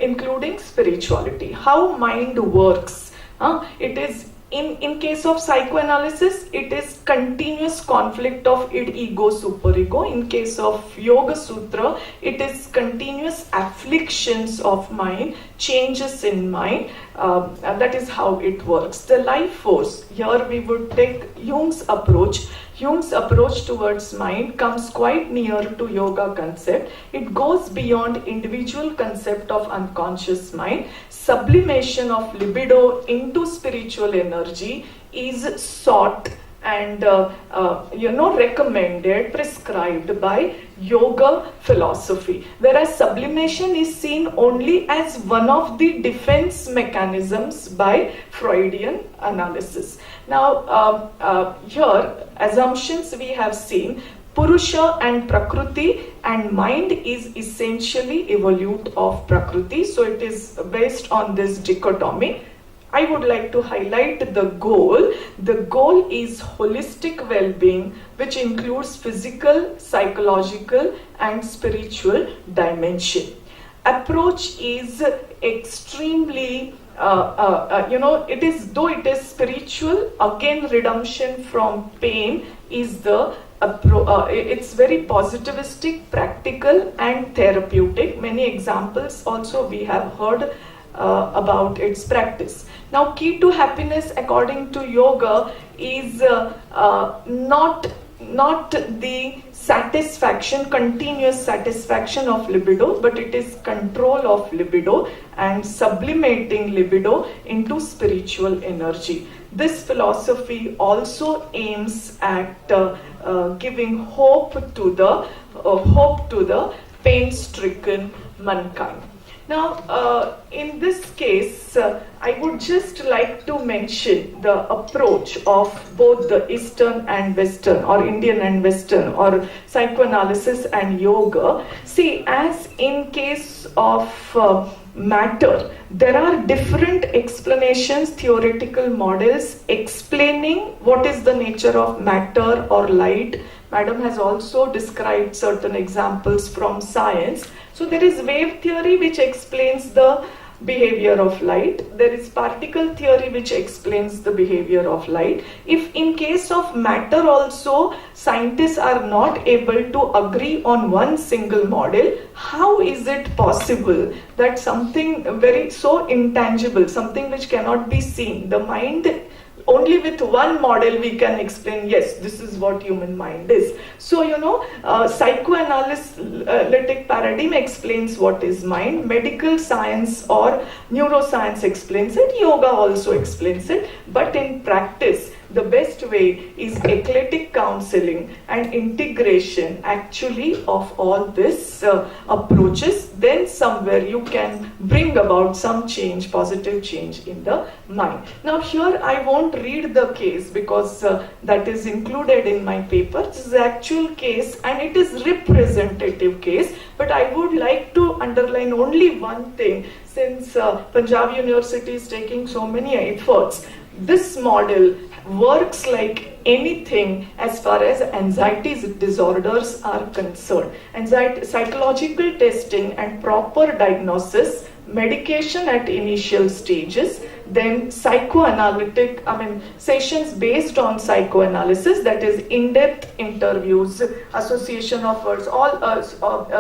H: Including spirituality. How mind works? It is in case of psychoanalysis, it is continuous conflict of id, ego, superego. In case of Yoga Sutra, it is continuous afflictions of mind, changes in mind. That is how it works. The life force, here we would take Jung's approach. Jung's approach towards mind comes quite near to yoga concept. It goes beyond individual concept of unconscious mind. Sublimation of libido into spiritual energy is sought and recommended, prescribed by yoga philosophy, whereas sublimation is seen only as one of the defense mechanisms by Freudian analysis. Now, here assumptions we have seen, Purusha and Prakriti, and mind is essentially evolute of Prakriti, so it is based on this dichotomy. I would like to highlight the goal. The goal is holistic well-being, which includes physical, psychological and spiritual dimension. Approach is extremely it is, though it is spiritual, again redemption from pain is the it's very positivistic, practical and therapeutic. Many examples also we have heard about its practice. Now, key to happiness according to yoga is not the satisfaction, continuous satisfaction of libido, but it is control of libido and sublimating libido into spiritual energy. This philosophy also aims at giving hope to the pain-stricken mankind. Now, in this case, I would just like to mention the approach of both the Eastern and Western, or Indian and Western, or psychoanalysis and yoga. See, as in case of matter, there are different explanations, theoretical models explaining what is the nature of matter or light. Madam has also described certain examples from science. So there is wave theory which explains the behavior of light. There is particle theory which explains the behavior of light. If in case of matter also scientists are not able to agree on one single model, how is it possible that something very so intangible, something which cannot be seen, the mind, only with one model we can explain, yes, this is what human mind is. So, psychoanalytic paradigm explains what is mind, medical science or neuroscience explains it, yoga also explains it, but in practice, the best way is eclectic counseling and integration actually of all these approaches. Then somewhere you can bring about some change, positive change in the mind. Now here I won't read the case because that is included in my paper. This is the actual case and it is representative case, but I would like to underline only one thing. Since Punjab University is taking so many efforts, this model works like anything as far as anxiety disorders are concerned. Anxiety, psychological testing and proper diagnosis, medication at initial stages, then psychoanalytic, sessions based on psychoanalysis, that is in-depth interviews, association of words, all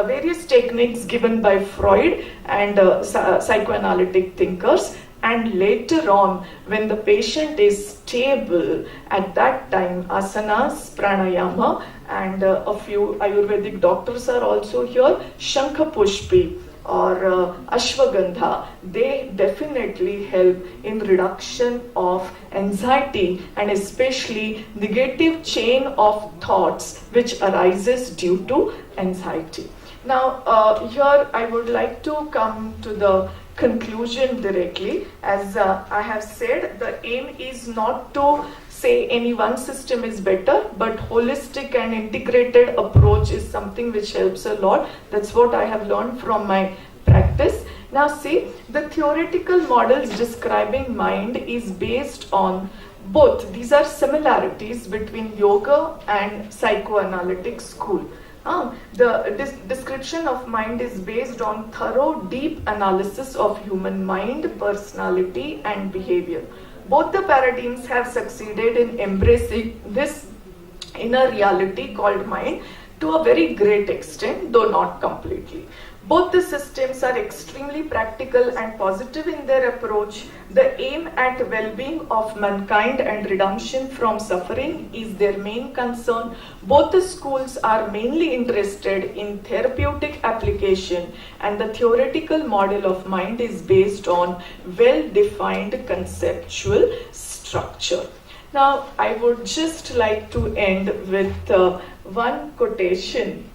H: various techniques given by Freud and psychoanalytic thinkers. And later on, when the patient is stable, at that time, asanas, pranayama, and a few Ayurvedic doctors are also here, Shankhapushpi or Ashwagandha, they definitely help in reduction of anxiety and especially negative chain of thoughts which arises due to anxiety. Now, here I would like to come to the conclusion directly. As I have said, the aim is not to say any one system is better, but holistic and integrated approach is something which helps a lot. That's what I have learned from my practice. Now see, the theoretical models describing mind is based on both. These are similarities between yoga and psychoanalytic school. The description of mind is based on thorough, deep analysis of human mind, personality, and behavior. Both the paradigms have succeeded in embracing this inner reality called mind to a very great extent, though not completely. Both the systems are extremely practical and positive in their approach. The aim at well-being of mankind and redemption from suffering is their main concern. Both the schools are mainly interested in therapeutic application, and the theoretical model of mind is based on well-defined conceptual structure. Now, I would just like to end with one quotation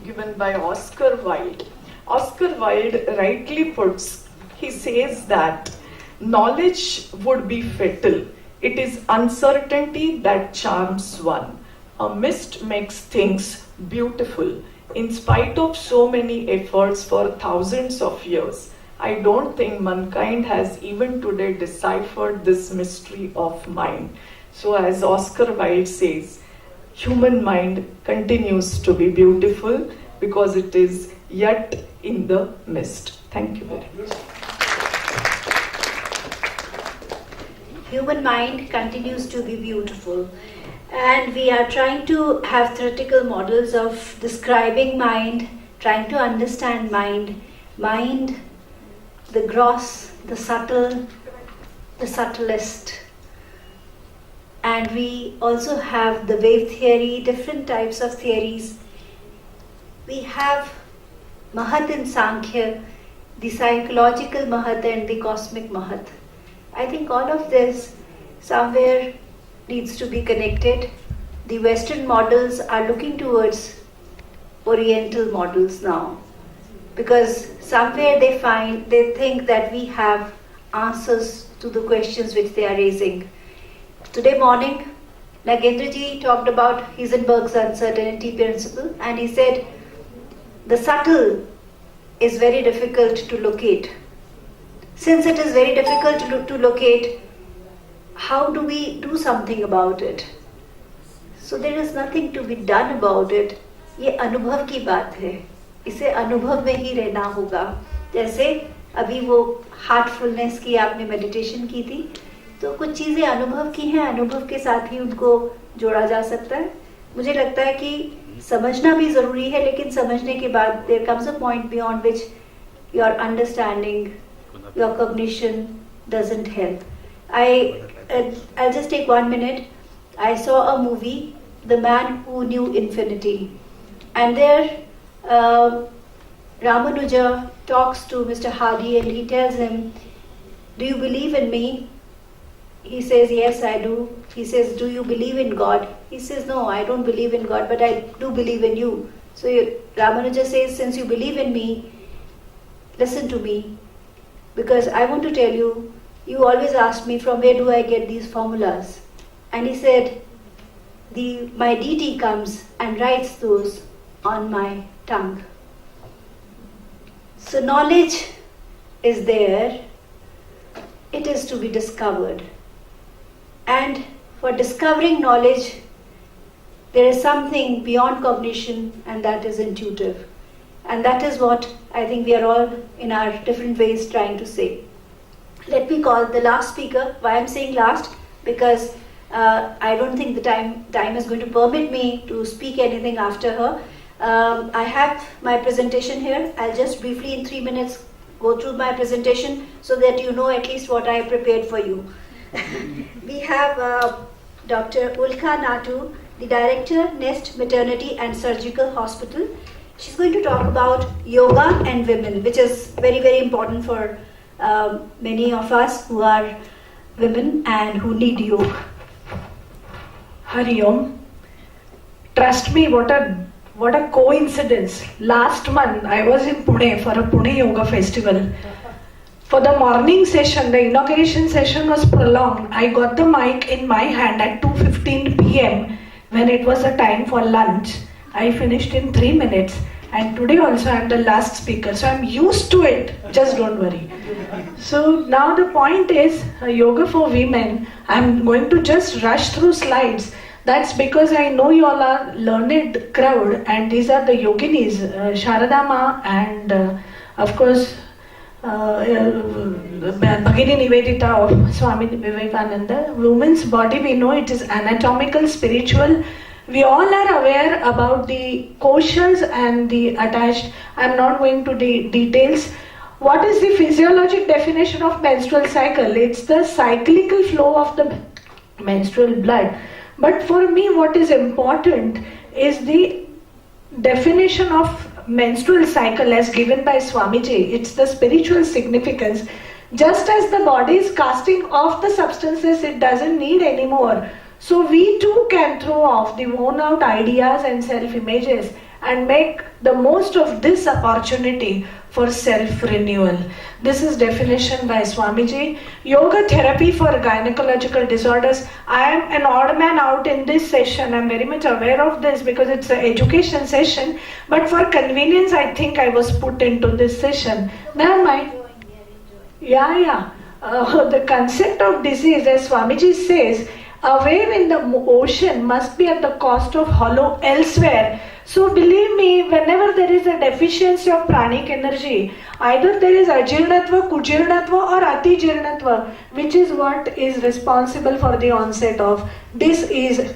H: given by Oscar Wilde. Oscar Wilde rightly puts, he says that knowledge would be fatal. It is uncertainty that charms one. A mist makes things beautiful. In spite of so many efforts for thousands of years, I don't think mankind has even today deciphered this mystery of mind. So as Oscar Wilde says, human mind continues to be beautiful because it is yet in the mist. Thank you very much.
C: Human mind continues to be beautiful, and we are trying to have theoretical models of describing mind, trying to understand mind. Mind the gross, the subtle, the subtlest. And we also have the wave theory, different types of theories. We have Mahat in Sankhya, the psychological Mahat and the cosmic Mahat. I think all of this somewhere needs to be connected. The Western models are looking towards Oriental models now, because somewhere they think that we have answers to the questions which they are raising. Today morning, Nagendraji talked about Heisenberg's uncertainty principle, and he said the subtle is very difficult to locate. Since it is very difficult to locate, how do we do something about it? So there is nothing to be done about it. ये अनुभव की बात है, इसे अनुभव में ही रहना होगा. जैसे अभी वो हार्टफुलनेस की आपने मेडिटेशन की थी, तो कुछ चीज़ें अनुभव की हैं, अनुभव के साथ ही उनको जोड़ा जा सकता है. मुझे लगता है कि समझना भी ज़रूरी है, लेकिन समझने के बाद there comes a point beyond which your understanding, your cognition doesn't help. I'll just take 1 minute. I saw a movie, The Man Who Knew Infinity. And there, Ramanuja talks to Mr. Hardy and he tells him, do you believe in me? He says, yes, I do. He says, do you believe in God? He says, no, I don't believe in God, but I do believe in you. So Ramanuja says, since you believe in me, listen to me. Because I want to tell you, you always ask me from where do I get these formulas. And he said, my deity comes and writes those on my tongue. So knowledge is there, it is to be discovered. And for discovering knowledge, there is something beyond cognition, and that is intuitive. And that is what I think we are all in our different ways trying to say. Let me call the last speaker. Why I'm saying last? Because I don't think the time is going to permit me to speak anything after her. I have my presentation here. I'll just briefly in 3 minutes go through my presentation so that you know at least what I prepared for you. We have Dr. Ulka Natu, the Director, Nest Maternity and Surgical Hospital. She's going to talk about yoga and women, which is very, very important for many of us who are women and who need yoga.
I: Hari Om. Trust me, what a coincidence. Last month I was in Pune for a Pune Yoga Festival. For the morning session, the inauguration session was prolonged. I got the mic in my hand at 2:15 p.m. when it was a time for lunch. I finished in 3 minutes, and today also I am the last speaker, so I am used to it. Just don't worry. So now the point is yoga for women. I am going to just rush through slides. That's because I know you all are learned crowd, and these are the yoginis, Sharada Ma and of course Bhagini Nivedita of Swami Vivekananda. Women's body, we know it is anatomical, spiritual. We all are aware about the koshas and the attached. I'm not going to the details. What is the physiologic definition of menstrual cycle? It's the cyclical flow of the menstrual blood. But for me, what is important is the definition of menstrual cycle as given by Swamiji. It's the spiritual significance. Just as the body is casting off the substances it doesn't need anymore, so we too can throw off the worn out ideas and self-images and make the most of this opportunity for self-renewal. This is definition by Swamiji. Yoga therapy for gynecological disorders. I am an odd man out in this session. I am very much aware of this because it's an education session. But for convenience, I think I was put into this session. Never mind. Yeah. The concept of disease, as Swamiji says, a wave in the ocean must be at the cost of hollow elsewhere. So believe me, whenever there is a deficiency of pranic energy, either there is ajirnatva, kujirnatva or atijirnatva, which is what is responsible for the onset of disease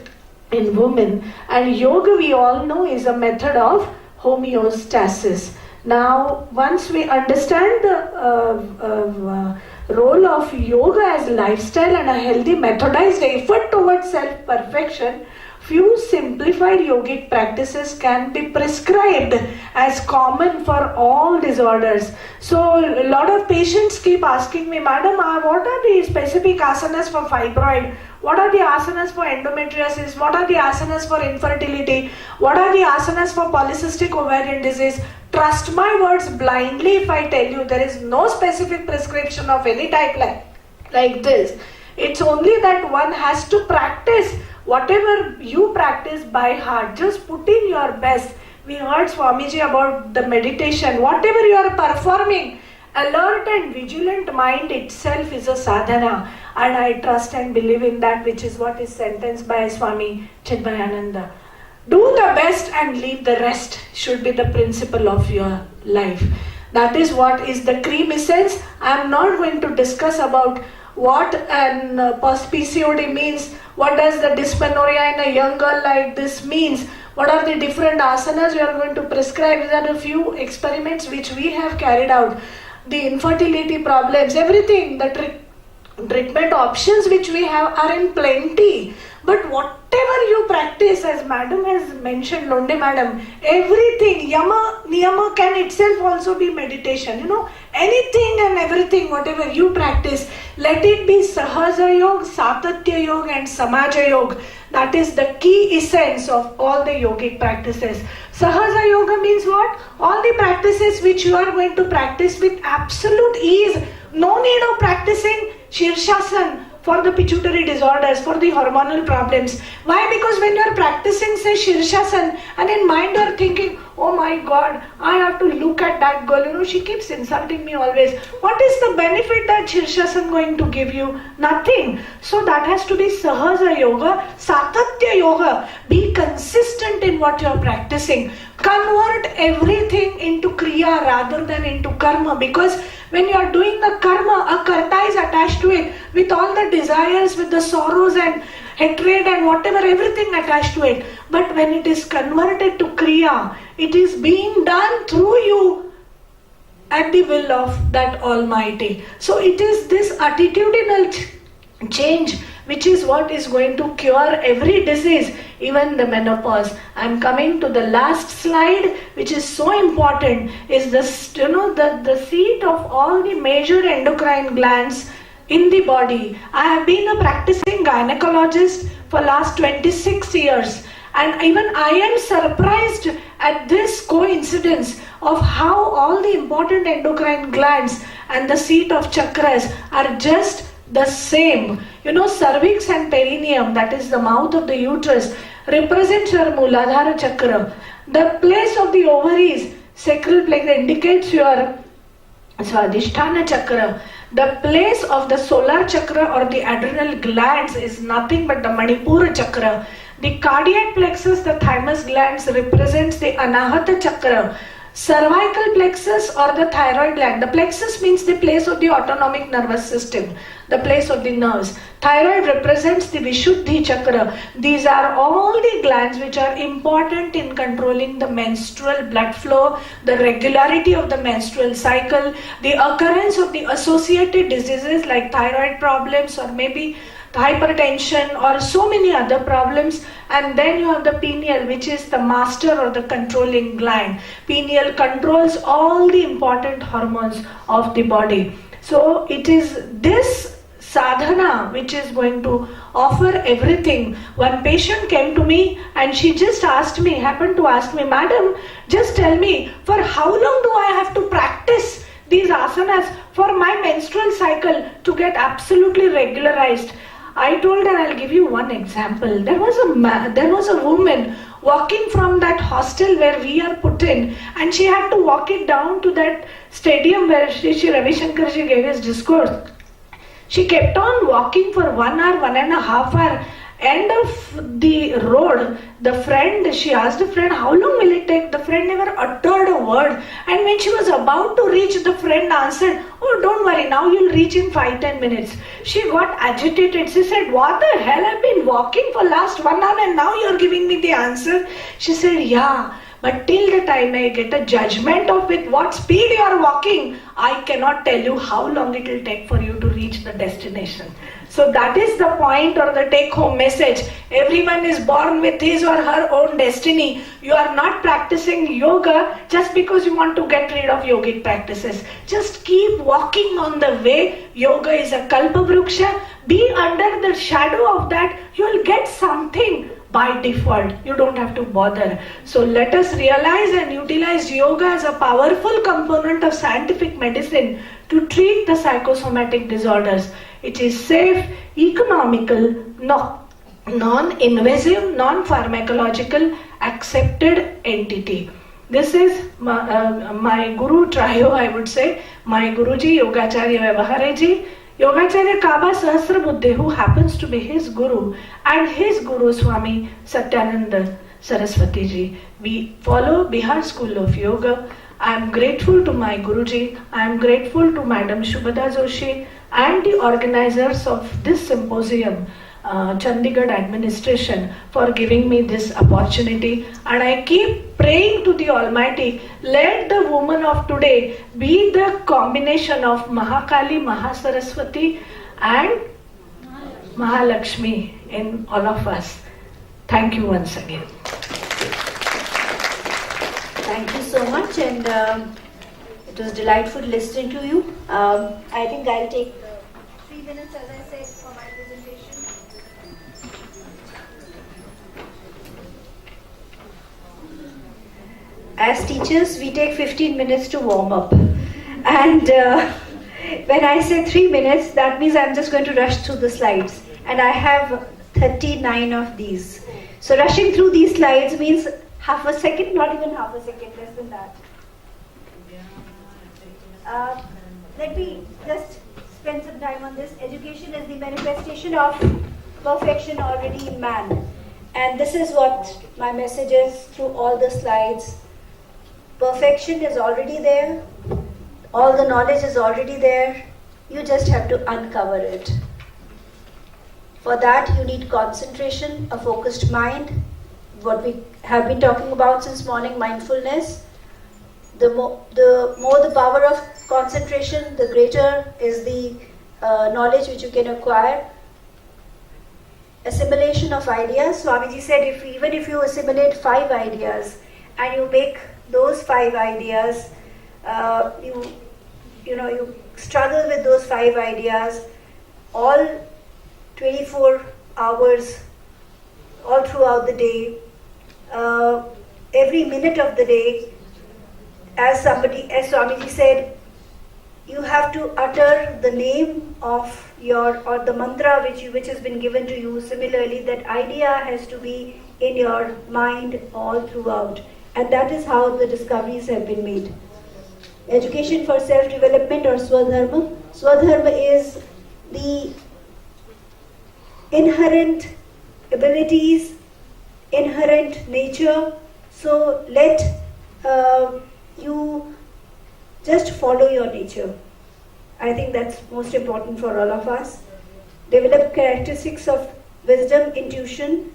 I: in women. And yoga, we all know, is a method of homeostasis. Now, once we understand the role of yoga as lifestyle and a healthy methodized effort towards self-perfection, few simplified yogic practices can be prescribed as common for all disorders. So a lot of patients keep asking me, Madam, what are the specific asanas for fibroid? What are the asanas for endometriosis? What are the asanas for infertility? What are the asanas for polycystic ovarian disease? Trust my words blindly if I tell you there is no specific prescription of any type like this. It's only that one has to practice whatever you practice by heart. Just put in your best. We heard Swamiji about the meditation. Whatever you are performing, alert and vigilant mind itself is a sadhana. And I trust and believe in that, which is what is sentenced by Swami Chinmayananda. Do the best and leave the rest should be the principle of your life. That is what is the cream essence. I am not going to discuss about what an post-PCOD means, what does the dysmenorrhea in a young girl like this means, what are the different asanas we are going to prescribe. These are a few experiments which we have carried out. The infertility problems, everything, the treatment options which we have are in plenty. But whatever you practice, as Madam has mentioned, Londe Madam, everything, yama, niyama can itself also be meditation. You know, anything and everything, whatever you practice, let it be Sahaja Yoga, Satatya Yoga and Samaja Yoga. That is the key essence of all the yogic practices. Sahaja Yoga means what? All the practices which you are going to practice with absolute ease. No need of practicing Shirshasana for the pituitary disorders, for the hormonal problems. Why? Because when you are practicing, say, Shirshasana, and in mind you are thinking, oh my God, I have to look at that girl, you know, she keeps insulting me always. What is the benefit that Shirshasana going to give you? Nothing. So that has to be Sahaja Yoga, Satatya Yoga. Be consistent in what you are practicing. Convert everything into Kriya rather than into Karma, because when you are doing the Karma, a Karta is attached to it with all the desires, with the sorrows and hatred and whatever, everything attached to it. But when it is converted to Kriya, it is being done through you at the will of that Almighty. So it is this attitudinal change which is what is going to cure every disease, even the menopause. I am coming to the last slide, which is so important, is this, you know, the seat of all the major endocrine glands in the body. I have been a practicing gynecologist for last 26 years, and even I am surprised at this coincidence of how all the important endocrine glands and the seat of chakras are just the same. You know, cervix and perineum, that is the mouth of the uterus, represents your Mooladhara chakra. The place of the ovaries, sacral plexus, indicates your Swadhisthana chakra. The place of the solar chakra or the adrenal glands is nothing but the Manipura chakra. The cardiac plexus, the thymus glands, represents the Anahata chakra. Cervical plexus or the thyroid gland. The plexus means the place of the autonomic nervous system, the place of the nerves. Thyroid represents the Vishuddhi chakra. These are all the glands which are important in controlling the menstrual blood flow, the regularity of the menstrual cycle, the occurrence of the associated diseases like thyroid problems or maybe hypertension or so many other problems. And then you have the pineal, which is the master or the controlling gland. Pineal controls all the important hormones of the body. So it is this sadhana which is going to offer everything. One patient came to me and she just happened to ask me, Madam, just tell me, for how long do I have to practice these asanas for my menstrual cycle to get absolutely regularized? I told her, I'll give you one example. There was a woman walking from that hostel where we are put in, and she had to walk it down to that stadium where Shri Ravi Shankarji gave his discourse. She kept on walking for 1 hour, 1.5 hours. End of the road, she asked the friend, how long will it take? The friend never uttered a word. And when she was about to reach, the friend answered, oh, don't worry, now you'll reach in 5-10 minutes. She got agitated. She said, what the hell? I've been walking for last 1 hour and now you're giving me the answer. She said, yeah, but till the time I get a judgment of with what speed you are walking, I cannot tell you how long it will take for you to reach the destination. So that is the point or the take-home message. Everyone is born with his or her own destiny. You are not practicing yoga just because you want to get rid of yogic practices. Just keep walking on the way. Yoga is a kalpavruksha. Be under the shadow of that. You will get something by default. You don't have to bother. So let us realize and utilize yoga as a powerful component of scientific medicine to treat the psychosomatic disorders. It is safe, economical, non-invasive, non-pharmacological, accepted entity. This is my Guru Trio, I would say. My Guruji, Yogacharya Vyavahareji, Yogacharya Kaba Sahasrabuddhe, who happens to be his Guru, and his Guru Swami Satyananda Saraswati Ji. We follow Bihar School of Yoga. I am grateful to my Guruji. I am grateful to Madam Shubhada Joshi and the organizers of this symposium, Chandigarh administration, for giving me this opportunity. And I keep praying to the Almighty, let the woman of today be the combination of Mahakali, Mahasaraswati and Mahalakshmi in all of us. Thank you once again.
C: Thank you so much, and it was delightful listening to you. I think I'll take 3 minutes, as I said, for my presentation. As teachers, we take 15 minutes to warm up. And when I say 3 minutes, that means I'm just going to rush through the slides. And I have 39 of these. So rushing through these slides means half a second, not even half a second, less than that. Let me just spend some time on this. Education is the manifestation of perfection already in man. And this is what my message is through all the slides. Perfection is already there. All the knowledge is already there. You just have to uncover it. For that, you need concentration, a focused mind. What we have been talking about since morning, mindfulness. The more the power of concentration, the greater is the knowledge which you can acquire. Assimilation of ideas. Swamiji said, even if you assimilate 5 ideas and you make those 5 ideas, you struggle with those 5 ideas all 24 hours, all throughout the day, every minute of the day. As Swamiji said, you have to utter the name of or the mantra which has been given to you. Similarly, that idea has to be in your mind all throughout. And that is how the discoveries have been made. Education for self-development or Swadharma. Swadharma is the inherent abilities, inherent nature. So let you just follow your nature. I think that's most important for all of us. Develop characteristics of wisdom, intuition.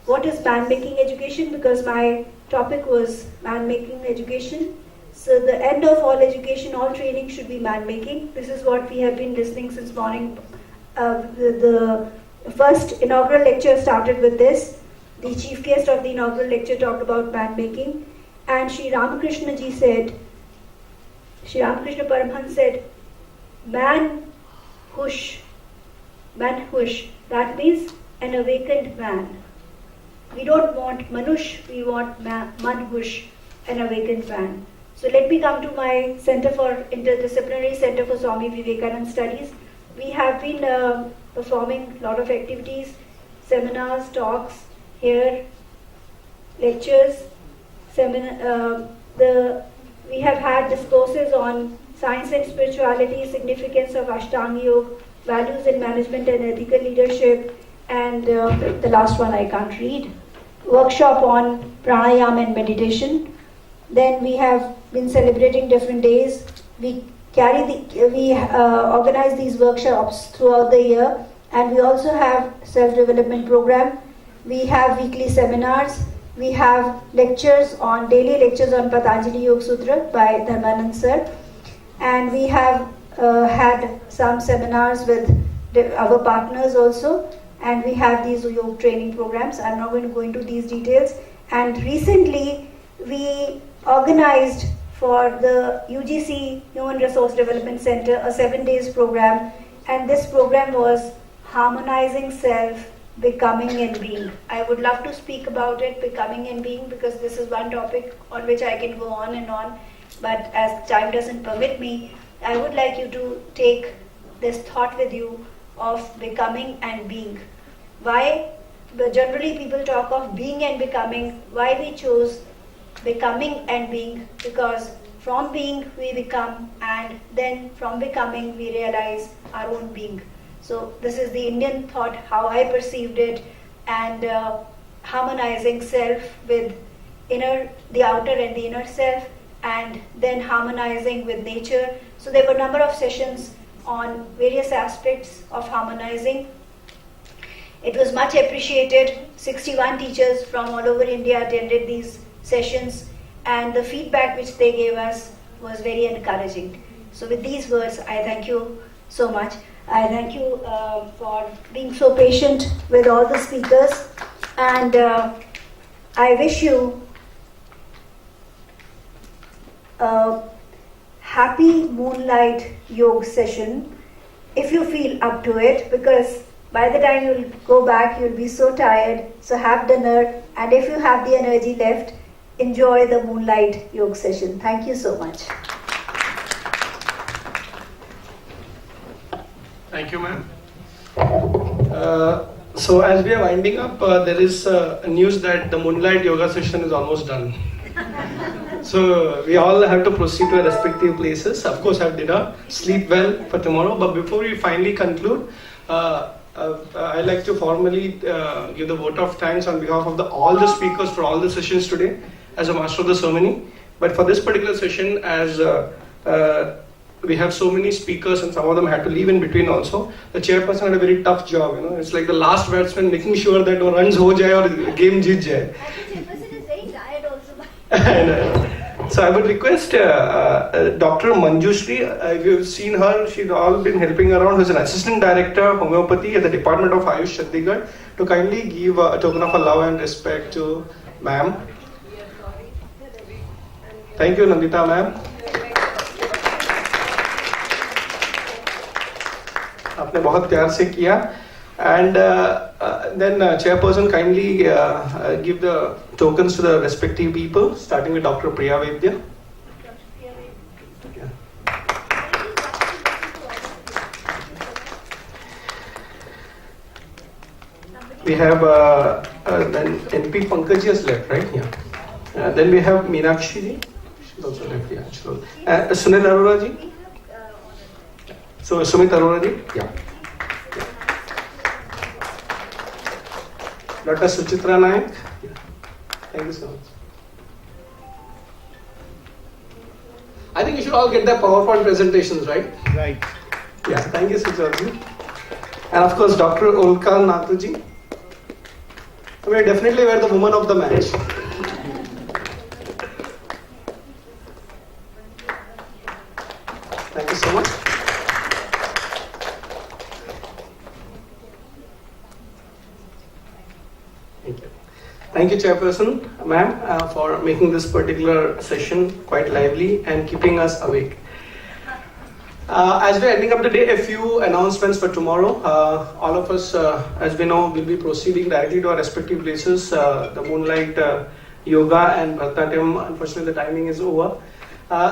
C: What is man-making education? Because my topic was man-making education. So the end of all education, all training should be man-making. This is what we have been listening since morning. The first inaugural lecture started with this. The chief guest of the inaugural lecture talked about man-making. And Sri Ramakrishna Ji said, Sri Ramakrishna Paramhans said, man-hush. Man-hush. That means an awakened man. We don't want manush, we want man-hush, an awakened man. So let me come to my Center for Interdisciplinary Center for Swami Vivekananda Studies. We have been performing a lot of activities, seminars, talks, here, lectures, we have had discourses on science and spirituality, significance of Ashtanga Yoga, values in management and ethical leadership, and the last one I can't read. Workshop on pranayama and meditation. Then we have been celebrating different days. We organize these workshops throughout the year, and we also have self-development program. We have weekly seminars, we have lectures on daily lectures on Patanjali Yoga Sutra by Dharmanand sir, and we have had some seminars with our partners also, and we have these yoga training programs. I'm not going to go into these details. And recently we organized for the UGC Human Resource Development Center a 7 days program, and this program was Harmonizing Self, Becoming and Being. I would love to speak about it, becoming and being, because this is one topic on which I can go on and on, but as time doesn't permit me, I would like you to take this thought with you of becoming and being. Why? Generally people talk of being and becoming. Why we chose becoming and being? Because from being we become, and then from becoming we realize our own being. So this is the Indian thought, how I perceived it, and harmonizing self with the outer and the inner self, and then harmonizing with nature. So there were a number of sessions on various aspects of harmonizing. It was much appreciated. 61 teachers from all over India attended these sessions, and the feedback which they gave us was very encouraging. So with these words, I thank you so much. I thank you for being so patient with all the speakers, and I wish you a happy moonlight yoga session if you feel up to it, because by the time you'll go back you'll be so tired. So have dinner, and if you have the energy left, enjoy the moonlight yoga session. Thank you so much.
B: Thank you, ma'am. So as we are winding up, there is news that the moonlight yoga session is almost done. So we all have to proceed to our respective places. Of course, have dinner, sleep well for tomorrow. But before we finally conclude, I'd like to formally give the vote of thanks on behalf of all the speakers for all the sessions today as a master of the ceremony. But for this particular session, as we have so many speakers and some of them had to leave in between also, the chairperson had a very tough job. It's like the last batsman making sure that no runs ho jaye or game jeet jaye.
C: And the chairperson is very tired also.
B: I know. So I would request Dr. Manjushri, if you've seen her, she's all been helping around, who's an assistant director of homeopathy at the Department of Ayush, Chandigarh, to kindly give a token of love and respect to ma'am. Thank you, Nandita ma'am. आपने बहुत प्यार से किया. And then chairperson kindly give the tokens to the respective people, starting with Dr. Priya Vaidya. Yeah. We have then NP Pankaj has left, right? Yeah. Then we have Meenakshi ji. She's also left. Yeah. Sunil Arora ji. So Sumit Arora ji. Yeah. Dr. Suchitra Naik. Thank you so much. I think you should all get the PowerPoint presentations, right?
J: Right.
B: Yeah, thank you, Suchitra. And of course, Dr. Olka Nathuji. We definitely were the woman of the match. Thank you so much. Thank you, Chairperson, ma'am, for making this particular session quite lively and keeping us awake. As we're ending up the day, a few announcements for tomorrow. All of us, as we know, will be proceeding directly to our respective places. The Moonlight Yoga and Bharatanatyam, unfortunately the timing is over.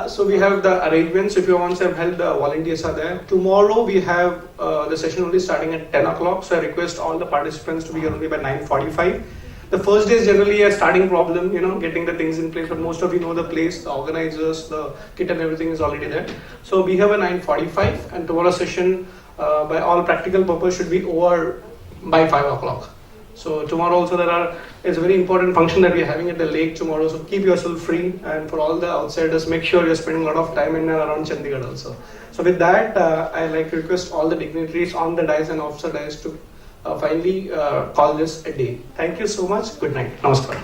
B: So we have the arrangements. If you want some help, the volunteers are there. Tomorrow we have the session only starting at 10 o'clock. So I request all the participants to be here only by 9:45. The first day is generally a starting problem, getting the things in place, but most of you know the place, the organizers, the kit and everything is already there. So we have a 9:45, and tomorrow's session, by all practical purpose, should be over by 5 o'clock. So tomorrow also it's a very important function that we're having at the lake tomorrow, so keep yourself free, and for all the outsiders, make sure you're spending a lot of time in and around Chandigarh also. So with that, I'd like to request all the dignitaries on the dais and off the dais to finally call this a day. Thank you so much. Good night. Namaskar.